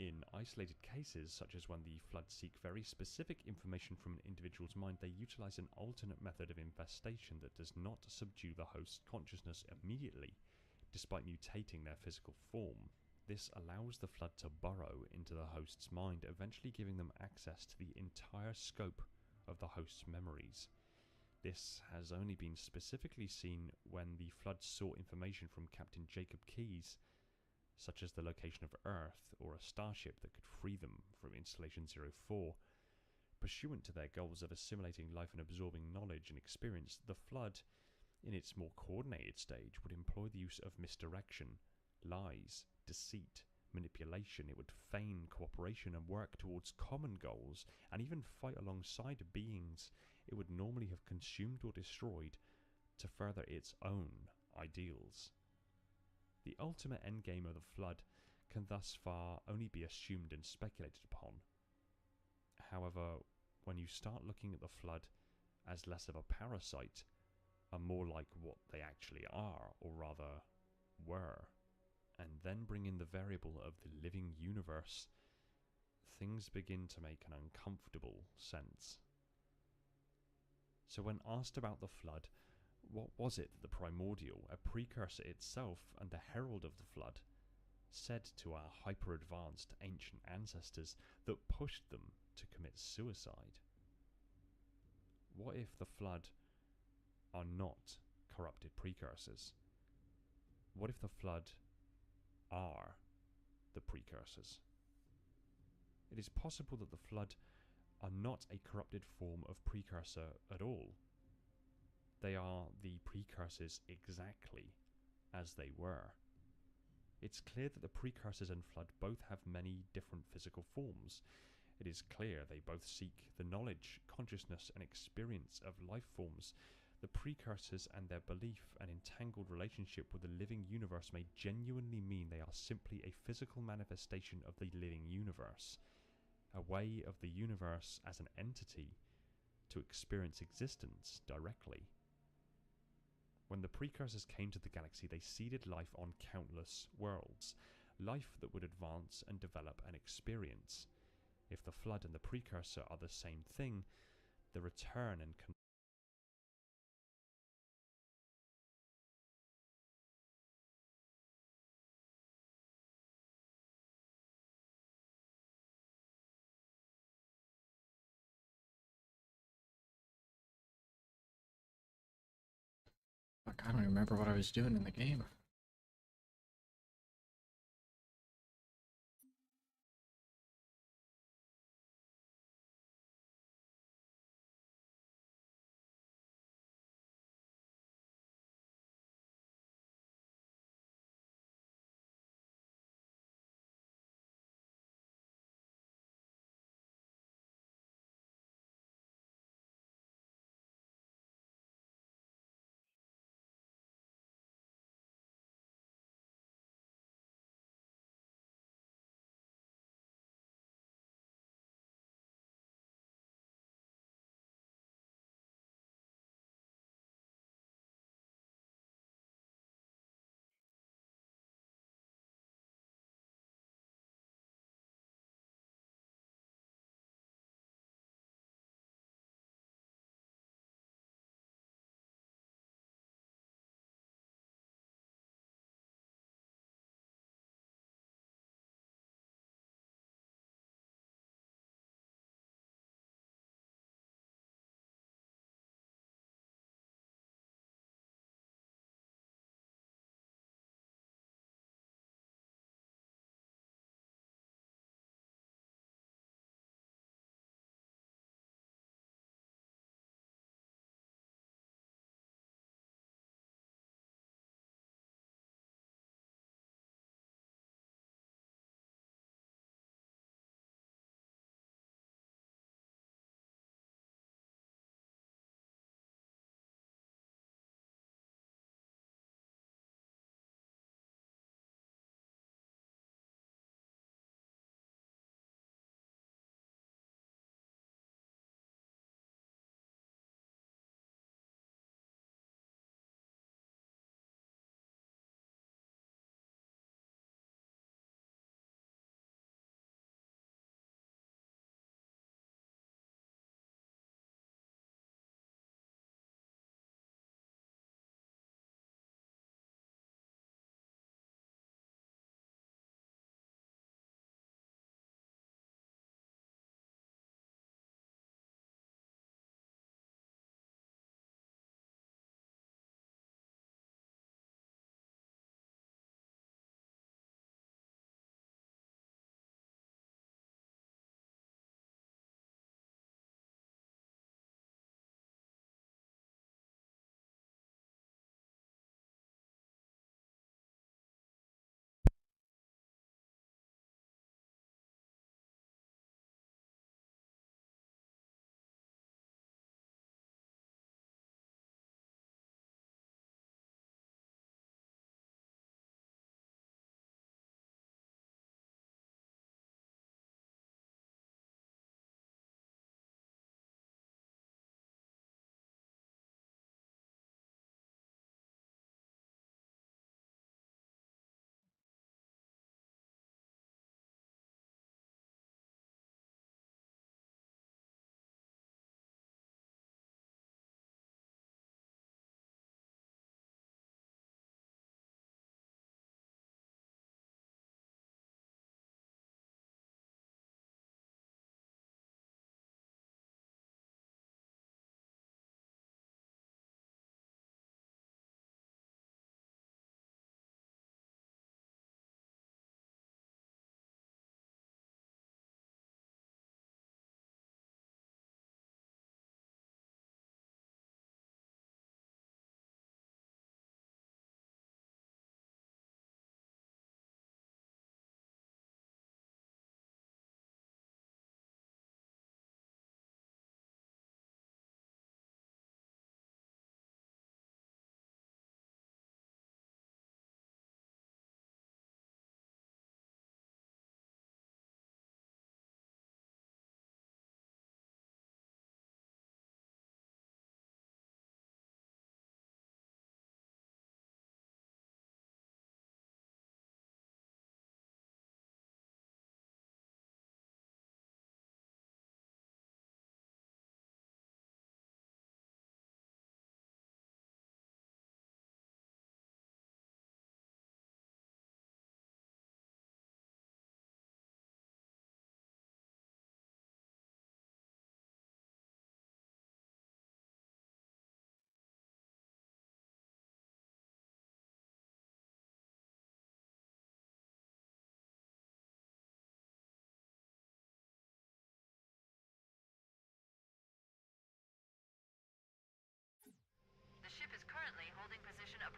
In isolated cases, such as when the Flood seek very specific information from an individual's mind, they utilize an alternate method of infestation that does not subdue the host's consciousness immediately, despite mutating their physical form. This allows the Flood to burrow into the host's mind, eventually giving them access to the entire scope of the host's memories. This has only been specifically seen when the Flood sought information from Captain Jacob Keyes, such as the location of Earth or a starship that could free them from Installation 04. Pursuant to their goals of assimilating life and absorbing knowledge and experience, the Flood, in its more coordinated stage, would employ the use of misdirection, lies, deceit, manipulation. It would feign cooperation and work towards common goals, and even fight alongside beings it would normally have consumed or destroyed to further its own ideals. The ultimate endgame of the Flood can thus far only be assumed and speculated upon. However, when you start looking at the Flood as less of a parasite and more like what they actually are, or rather were, and then bring in the variable of the living universe, things begin to make an uncomfortable sense. So when asked about the Flood, what was it that the Primordial, a precursor itself and the herald of the Flood, said to our hyper-advanced ancient ancestors that pushed them to commit suicide? What if the Flood are not corrupted precursors? What if the Flood are the precursors? It is possible that the Flood are not a corrupted form of precursor at all. They are the precursors exactly as they were. It's clear that the precursors and Flood both have many different physical forms. It is clear they both seek the knowledge, consciousness, and experience of life forms. The precursors and their belief and entangled relationship with the living universe may genuinely mean they are simply a physical manifestation of the living universe, a way of the universe as an entity to experience existence directly. When the precursors came to the galaxy, they seeded life on countless worlds, life that would advance and develop and experience. If the Flood and the precursor are the same thing, the return and Fuck, I don't even remember what I was doing in the game.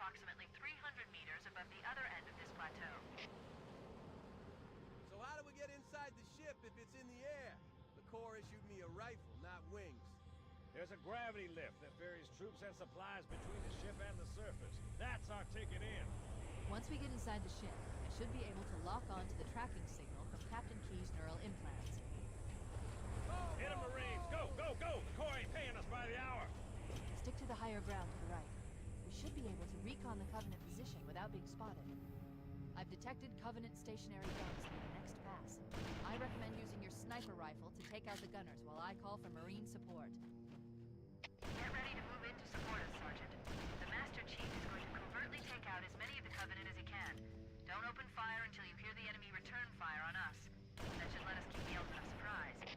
approximately 300 meters above the other end of this plateau. So how do we get inside the ship if it's in the air? The Corps issued me a rifle, not wings. There's a gravity lift that ferries troops and supplies between the ship and the surface. That's our ticket in. Once we get inside the ship, I should be able to lock on to the tracking signal from Captain Key's neural implants. Hit 'em, Marines! Go, go, go! The Corps ain't paying us by the hour! Stick to the higher ground to the right. We should be able to recon the Covenant position without being spotted. I've detected Covenant stationary guns near the next pass. I recommend using your sniper rifle to take out the gunners while I call for Marine support. Get ready to move in to support us, Sergeant. The Master Chief is going to covertly take out as many of the Covenant as he can. Don't open fire until you hear the enemy return fire on us. That should let us keep the element of surprise.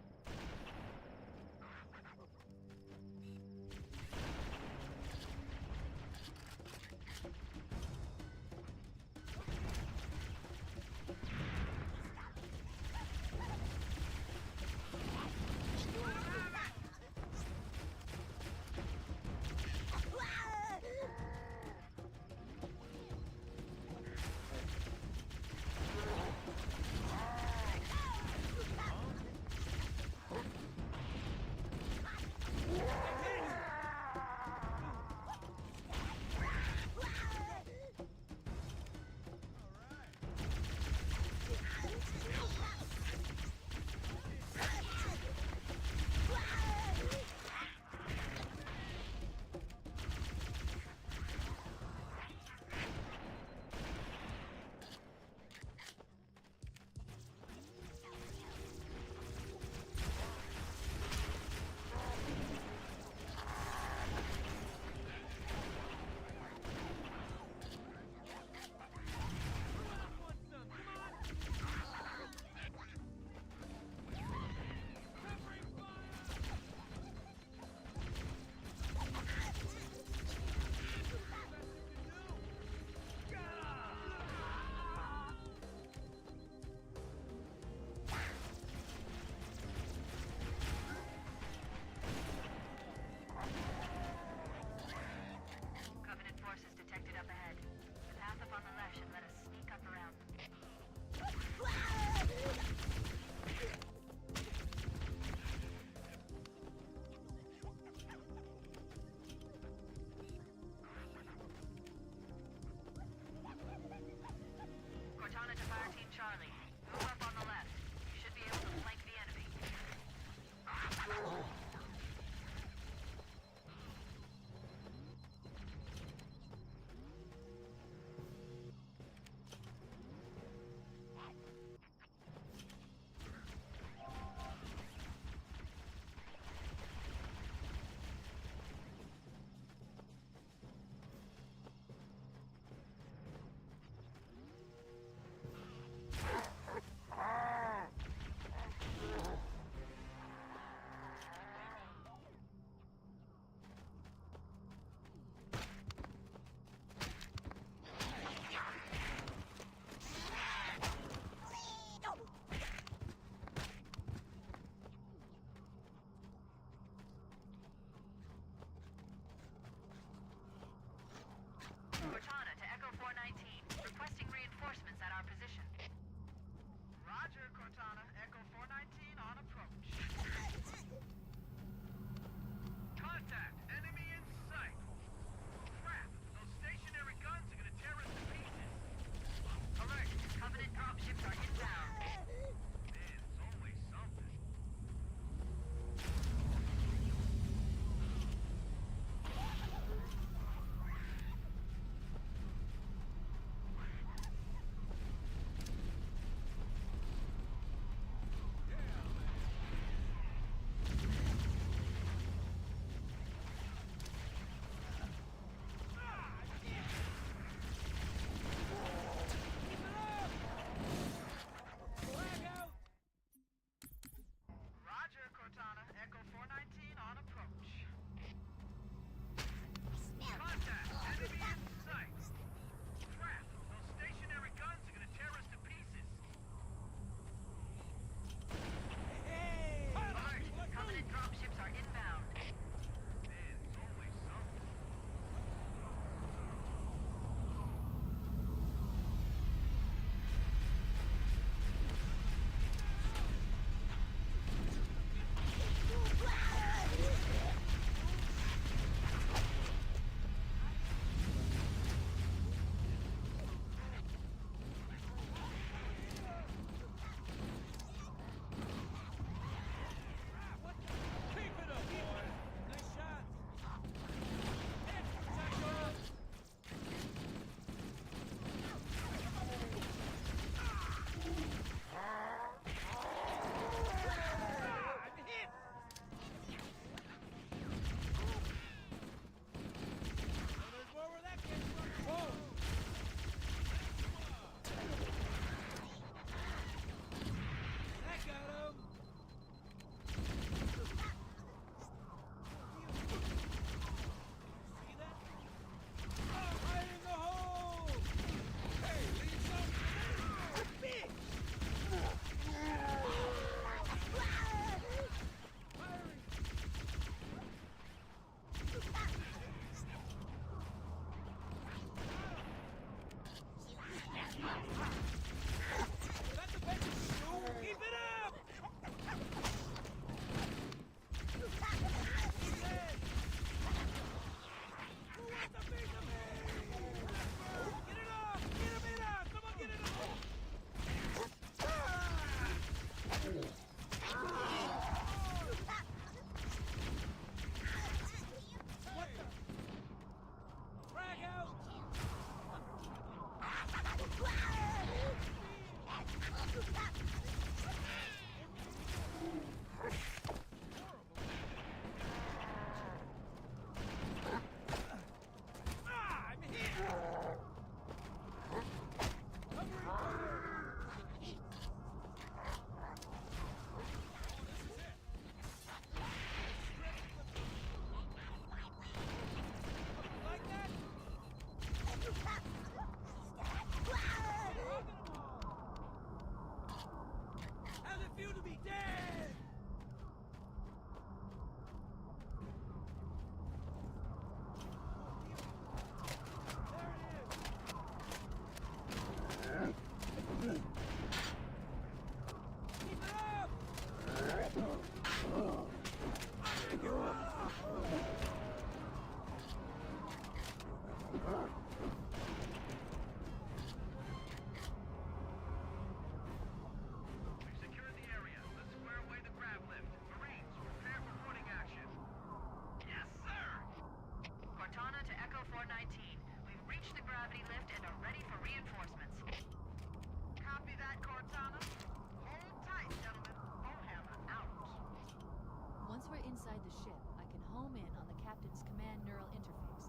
inside the ship, I can home in on the captain's command neural interface.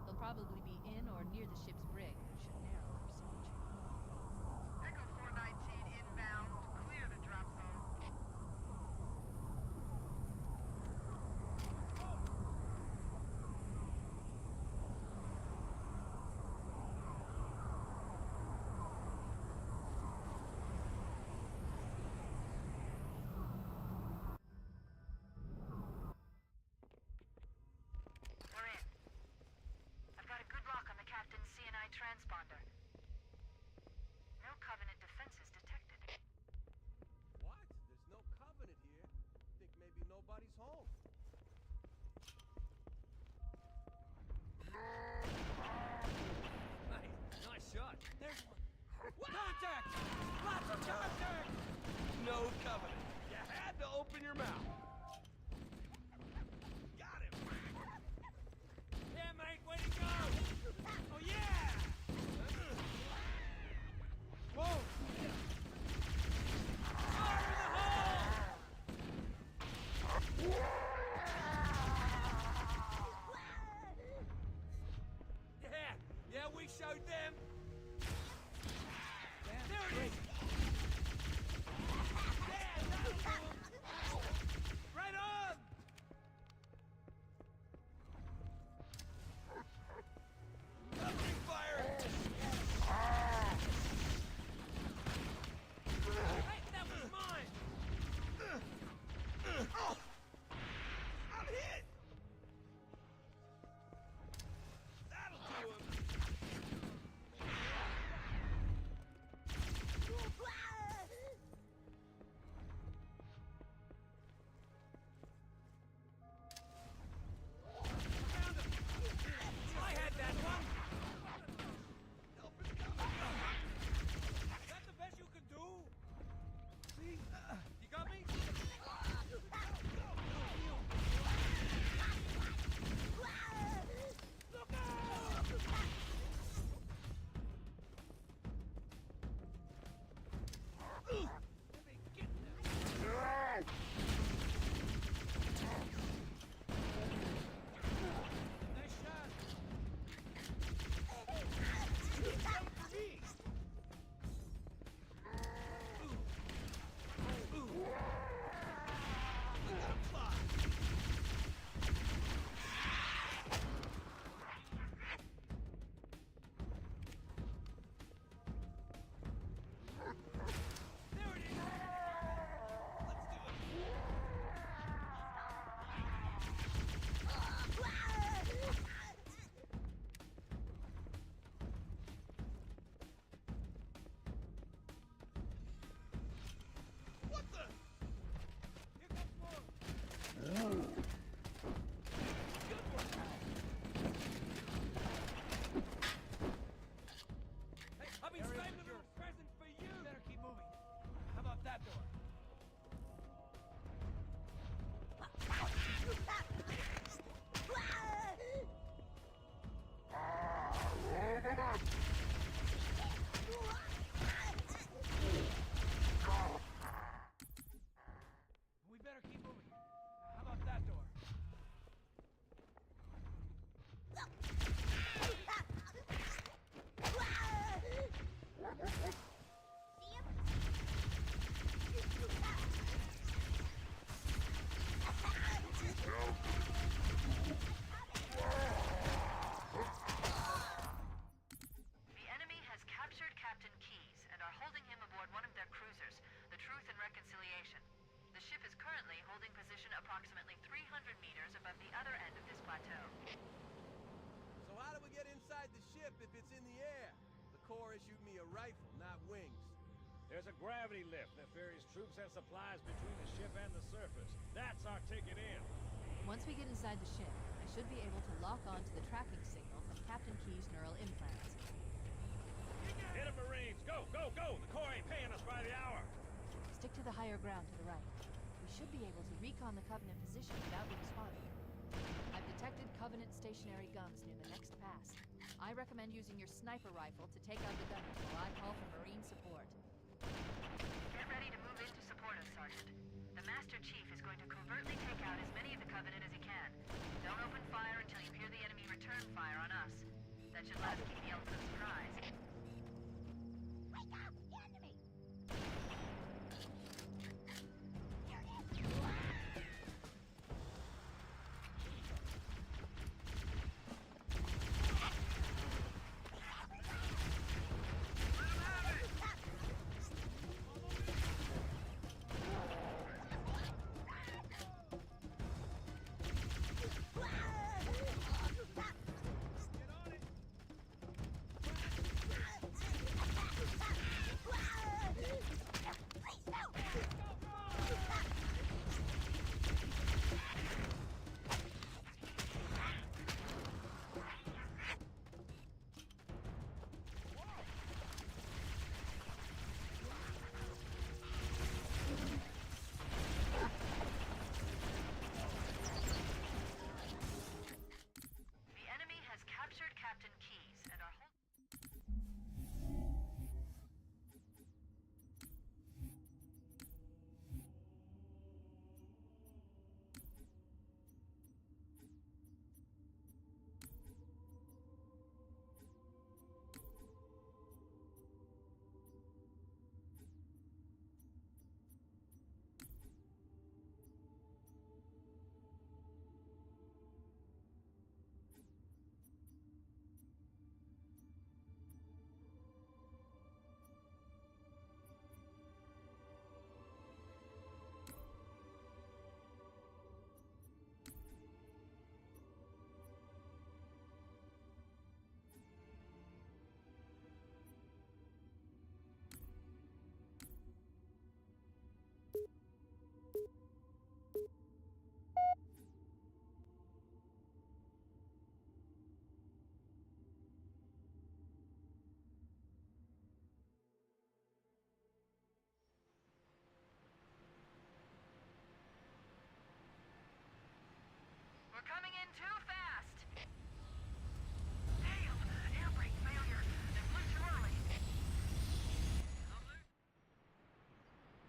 He'll probably be in or near the ship's brig, which should narrow our search. Echo 419 inbound. Clear the drop zone. We're in. I've got a good lock on the captain's CNI transponder. No Covenant defenses detected. What? There's no Covenant here. Think maybe nobody's home. Nice shot. There's one. Contact! Lots of contact! No Covenant. You had to open your mouth. Got him. Yeah, mate, way to go! Oh, yeah! Whoa! Fire in the hole! Yeah, we showed them. There it is. Yeah, that'll do 'em. Right on. Opening fire. Hey, that was mine. I'm hit. That'll do 'em. Found him. I had that one. Help is coming. Is that the best you can do? See? You got me? Look out! Let me get that. Nice shot. Come for me. Ooh. Look at him fly. There it is. Let's do it. What the? Here comes more. Good one. Hey, I've been saving a little present for you. Better keep moving. How about that door? We better keep moving. How about that door? The enemy has captured Captain Keyes and are holding him aboard one of their cruisers, the Truth and Reconciliation. The ship is currently holding position approximately 300 meters above the other end of this plateau. So how do we get inside the ship if it's in the air? The Corps issued me a rifle, not wings. There's a gravity lift that ferries troops and supplies between the ship and the surface. That's our ticket in. Once we get inside the ship, I should be able to lock on to the tracking signal from Captain Key's neural implants. Hit 'em, Marines! Go, go, go! The Corps ain't paying us by the hour. Stick to the higher ground to the right. We should be able to recon the Covenant position without being spotted. I've detected Covenant stationary guns near the next pass. I recommend using your sniper rifle to take out the gunners while I call for Marine support. Get ready to move in to support us, Sergeant. The Master Chief is going to covertly take out as many of the Covenant That should let us keep the element of surprise. Wake up! The enemy! The enemy has captured Captain Keys and are holding. We're coming in too fast! Damn! Air brake failure! They flew too early!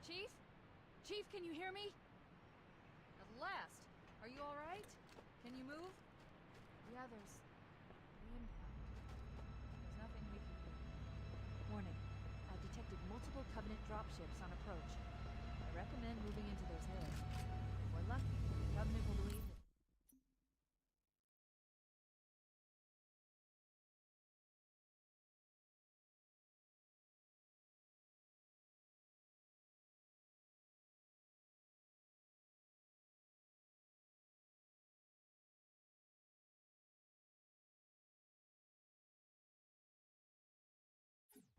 Chief? Chief, can you hear me? At last. Are you alright? Can you move? Yeah, there's the impact. There's nothing we can do. Warning. I've detected multiple Covenant dropships on approach. I recommend moving into those hills. If we're lucky, the Covenant will believe that.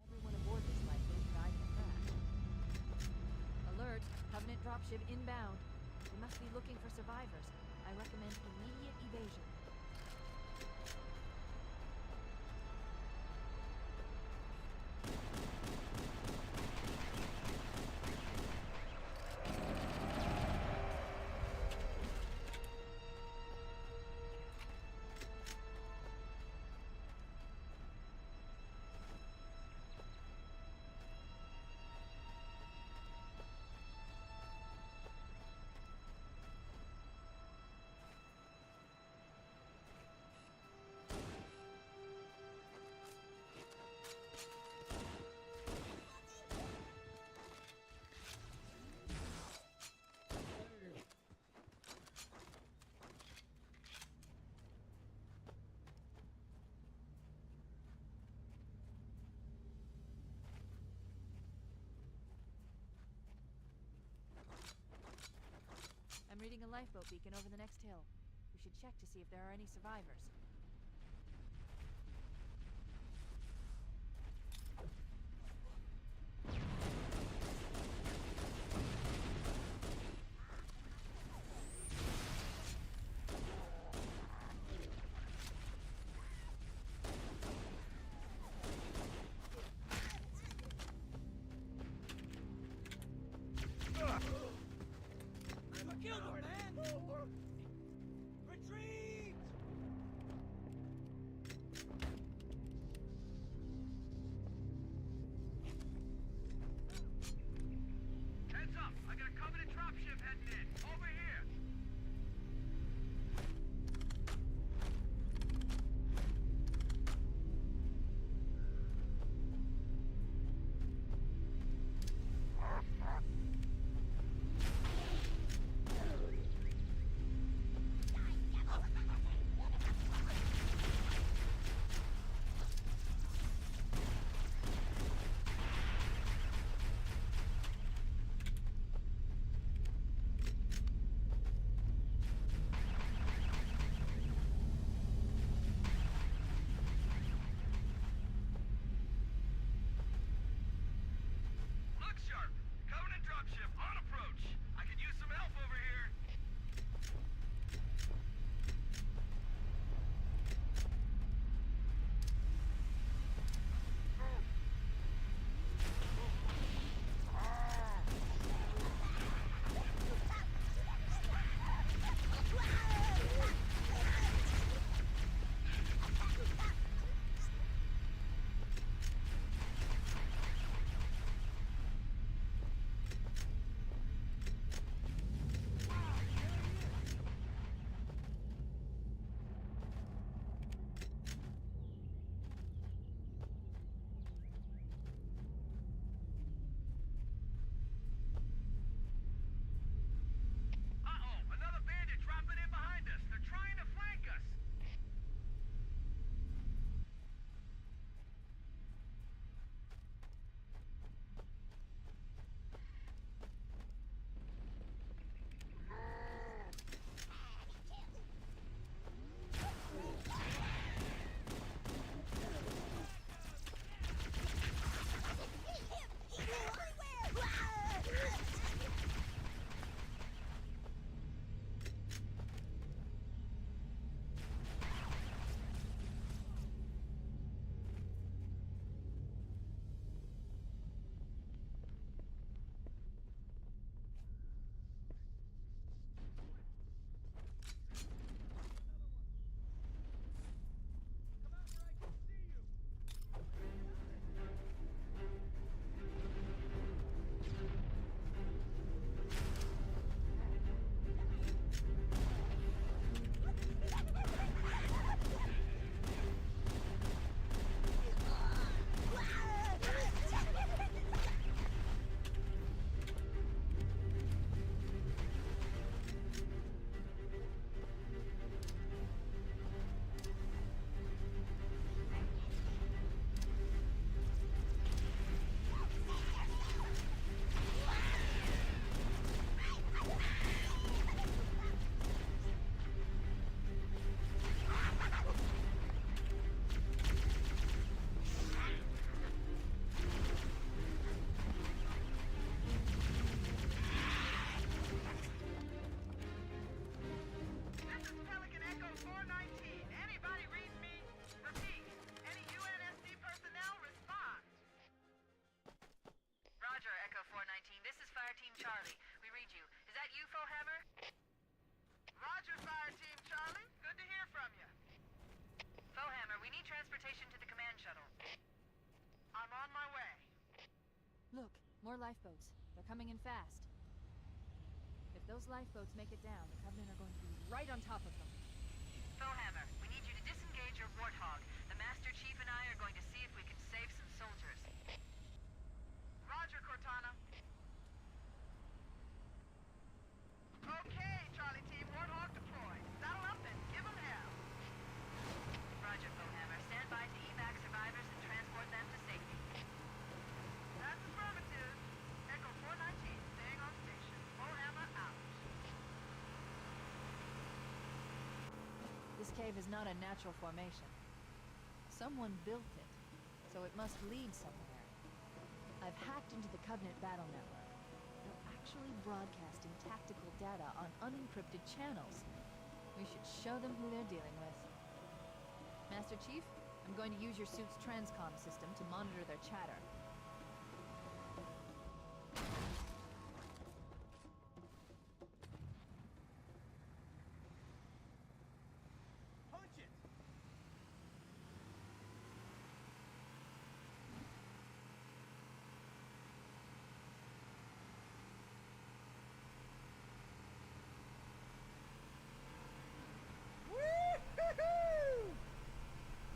Everyone aboard this lifeboat died in the crash. Alert! Covenant dropship inbound. We must be looking for survivors. I recommend immediate evasion. I'm reading a lifeboat beacon over the next hill. We should check to see if there are any survivors. Kill them, man! Retreat! Look sharp. Covenant dropship on approach. I could use some help over here. Another bandit dropping in behind us. They're trying to flank us. Charlie. We read you. Is that you, Fohammer? Roger, Fire Team Charlie. Good to hear from you. Fohammer, we need transportation to the command shuttle. I'm on my way. Look, more lifeboats. They're coming in fast. If those lifeboats make it down, the Covenant are going to be right on top of them. Fohammer, we need you to disengage your Warthog. The Master Chief and I are going to see if we can save some soldiers. Roger, Cortana. Okay, Charlie Team, Warthog deployed. Saddle up and give them hell. Roger, Fohammer. Stand by to evac survivors and transport them to safety. That's affirmative. Echo 419, staying on station. Fohammer out. This cave is not a natural formation. Someone built it, so it must lead somewhere. I've hacked into the Covenant battle network. They're actually broadcasting tactical data on unencrypted channels. We should show them who they're dealing with. Master Chief, I'm going to use your suit's transcom system to monitor their chatter. Punch it! Woo-hoo-hoo!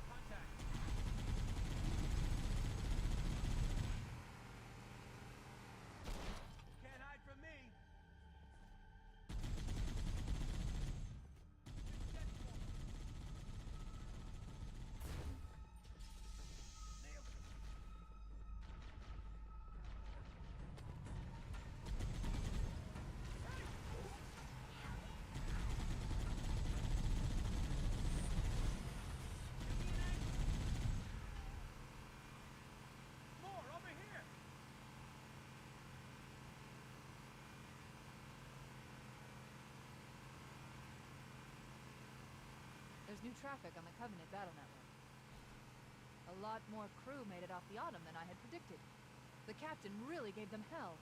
Contact. There's new traffic on the Covenant battle network. A lot more crew made it off the Autumn than I had predicted. The captain really gave them hell.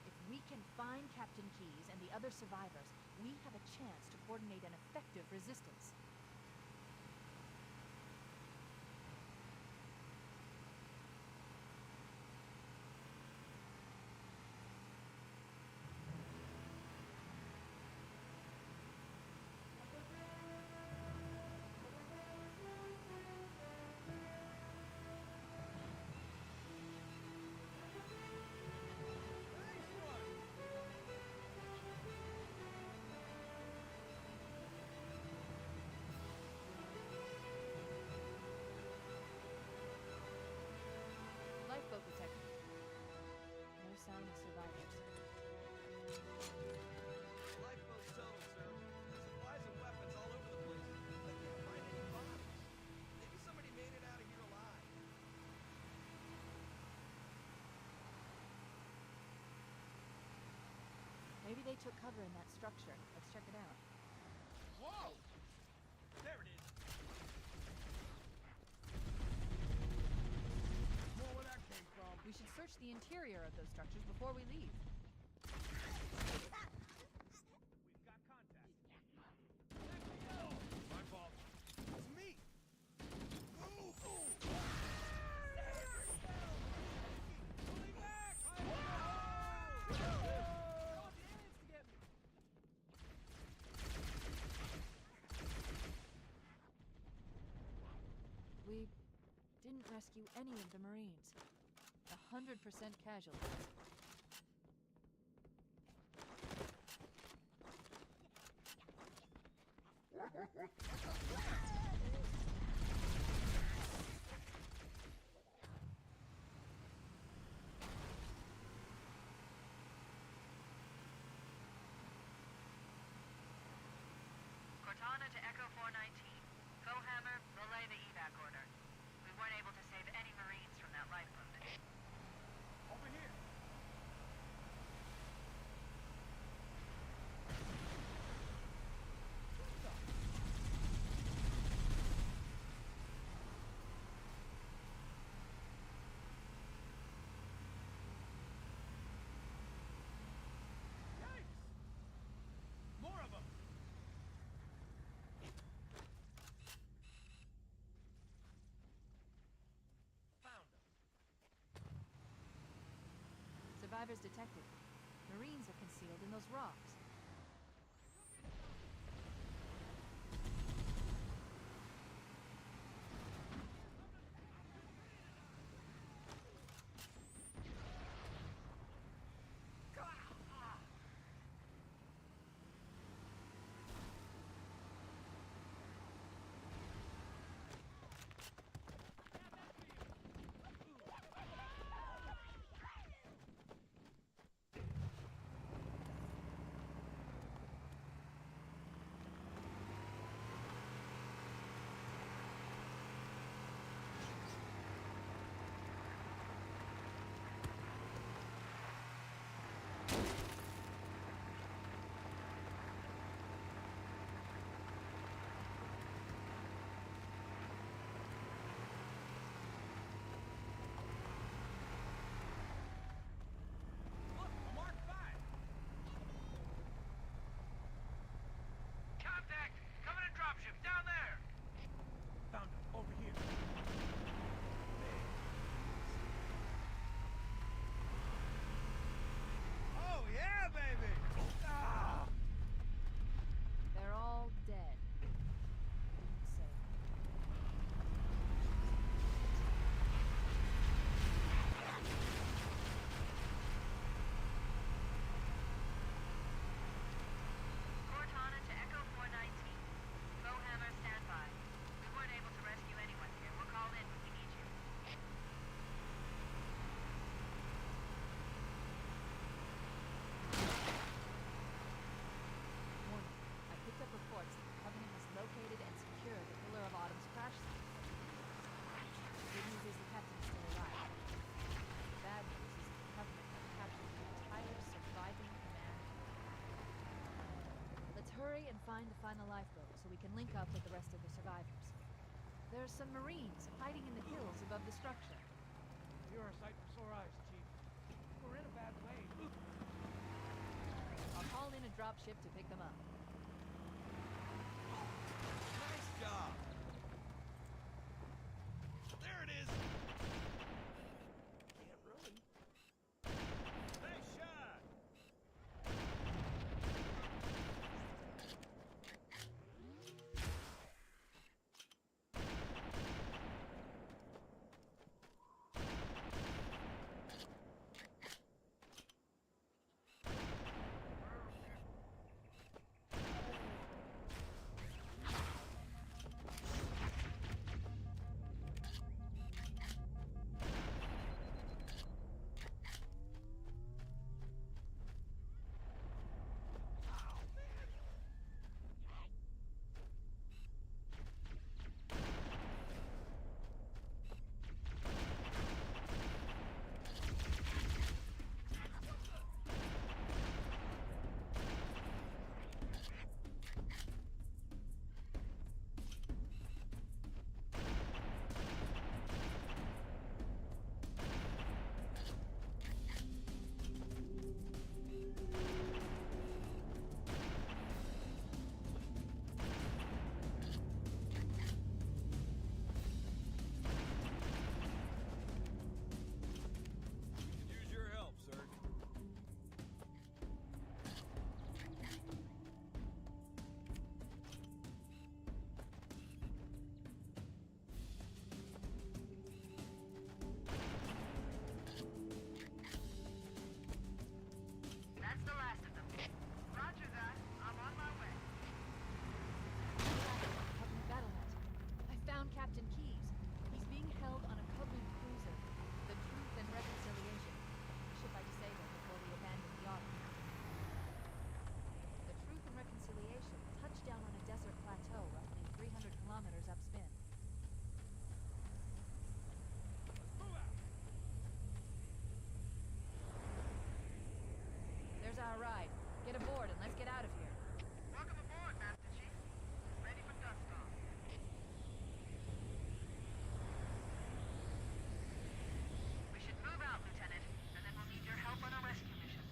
If we can find Captain Keyes and the other survivors, we have a chance to coordinate an effective resistance. Lifeboat detected. No sign of survivors. Lifeboat's total, sir. There's supplies and weapons all over the place. I can't find any bodies. Maybe somebody made it out of here alive. Maybe they took cover in that structure. Let's check it out. Whoa! There it is. More where that came from. We should search the interior of those structures before we leave. We've got contact. My fault. It's me. Ooh. Save yourself! Pulling back! Whoa! Oh, the aliens to get me. We didn't rescue any of the Marines. 100% casualties. Cortana to Echo 419. Fohammer, relay the evac order. We weren't able to save any Marines from that lifeboat. Over here. Yikes! More of them. Found them. Survivors detected. Marines are concealed in those rocks. Hurry and find the final lifeboat so we can link up with the rest of the survivors. There's some Marines hiding in the hills above the structure. You're a sight for sore eyes, Chief. We're in a bad way. I'll call in a dropship to pick them up. Nice job. There it is. Can't run. Nice shot! Use your help, sir. That's the last of them. Roger that. I'm on my way. Covenant battlement. I found Captain Keyes. He's being held on a Covenant cruiser, the Truth and Reconciliation. The ship I disabled before we abandoned the Autumn. The Truth and Reconciliation touched down on a desert plateau roughly 300 kilometers upspin. Move out. There's our ride. Get aboard and let's get out of here. Welcome aboard, Master Chief. Ready for dust off. We should move out, Lieutenant, and then we'll need your help on a rescue mission.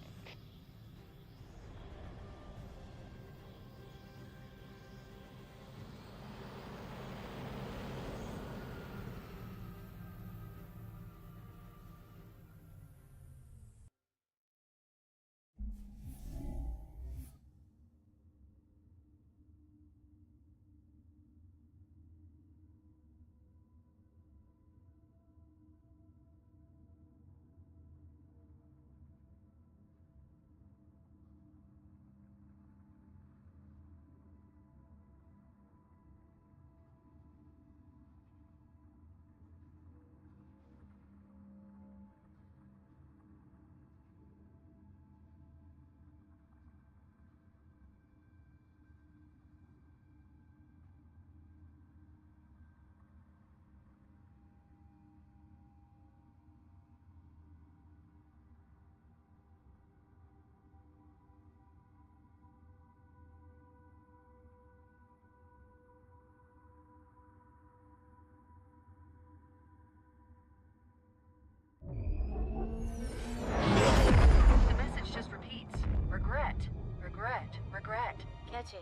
The message just repeats. Regret. Regret. Regret. Catchy.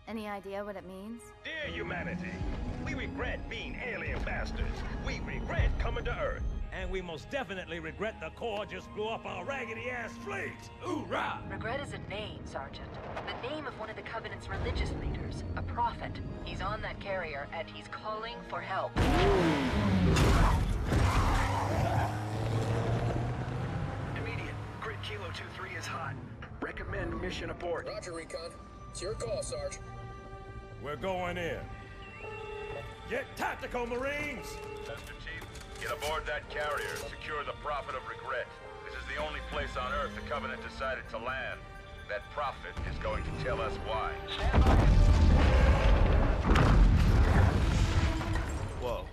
Any idea what it means? Dear humanity, we regret being alien bastards. We regret coming to Earth. And we most definitely regret the Corps just blew up our raggedy-ass fleet. Hoorah! Regret is a name, Sergeant. The name of one of the Covenant's religious leaders, a prophet. He's on that carrier, and he's calling for help. Immediate. Grid Kilo 2-3 is hot. Recommend mission abort. Roger, Recon. It's your call, Sarge. We're going in. Get tactical, Marines! Master Chief, get aboard that carrier and secure the Prophet of Regret. This is the only place on Earth the Covenant decided to land. That Prophet is going to tell us why. Whoa.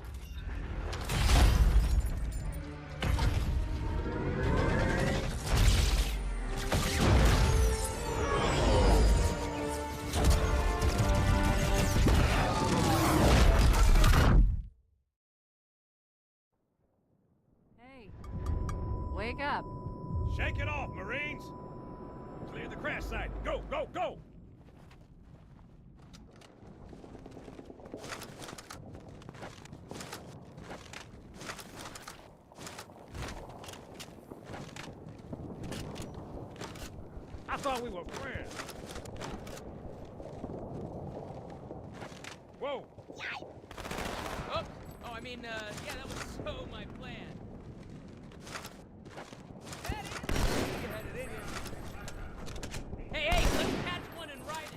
Wake up. Shake it off, Marines! Clear the crash site. Go, go, go! I thought we were friends. Whoa! Oh, I mean, yeah, that was so my plan. Hey, let's catch one and ride it.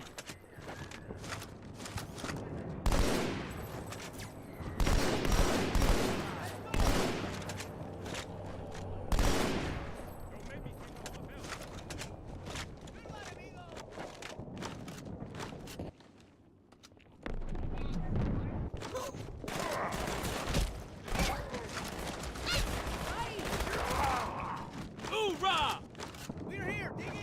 Hoorah! We're here, dig in!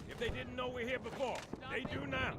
If they didn't know we're here before, they do now.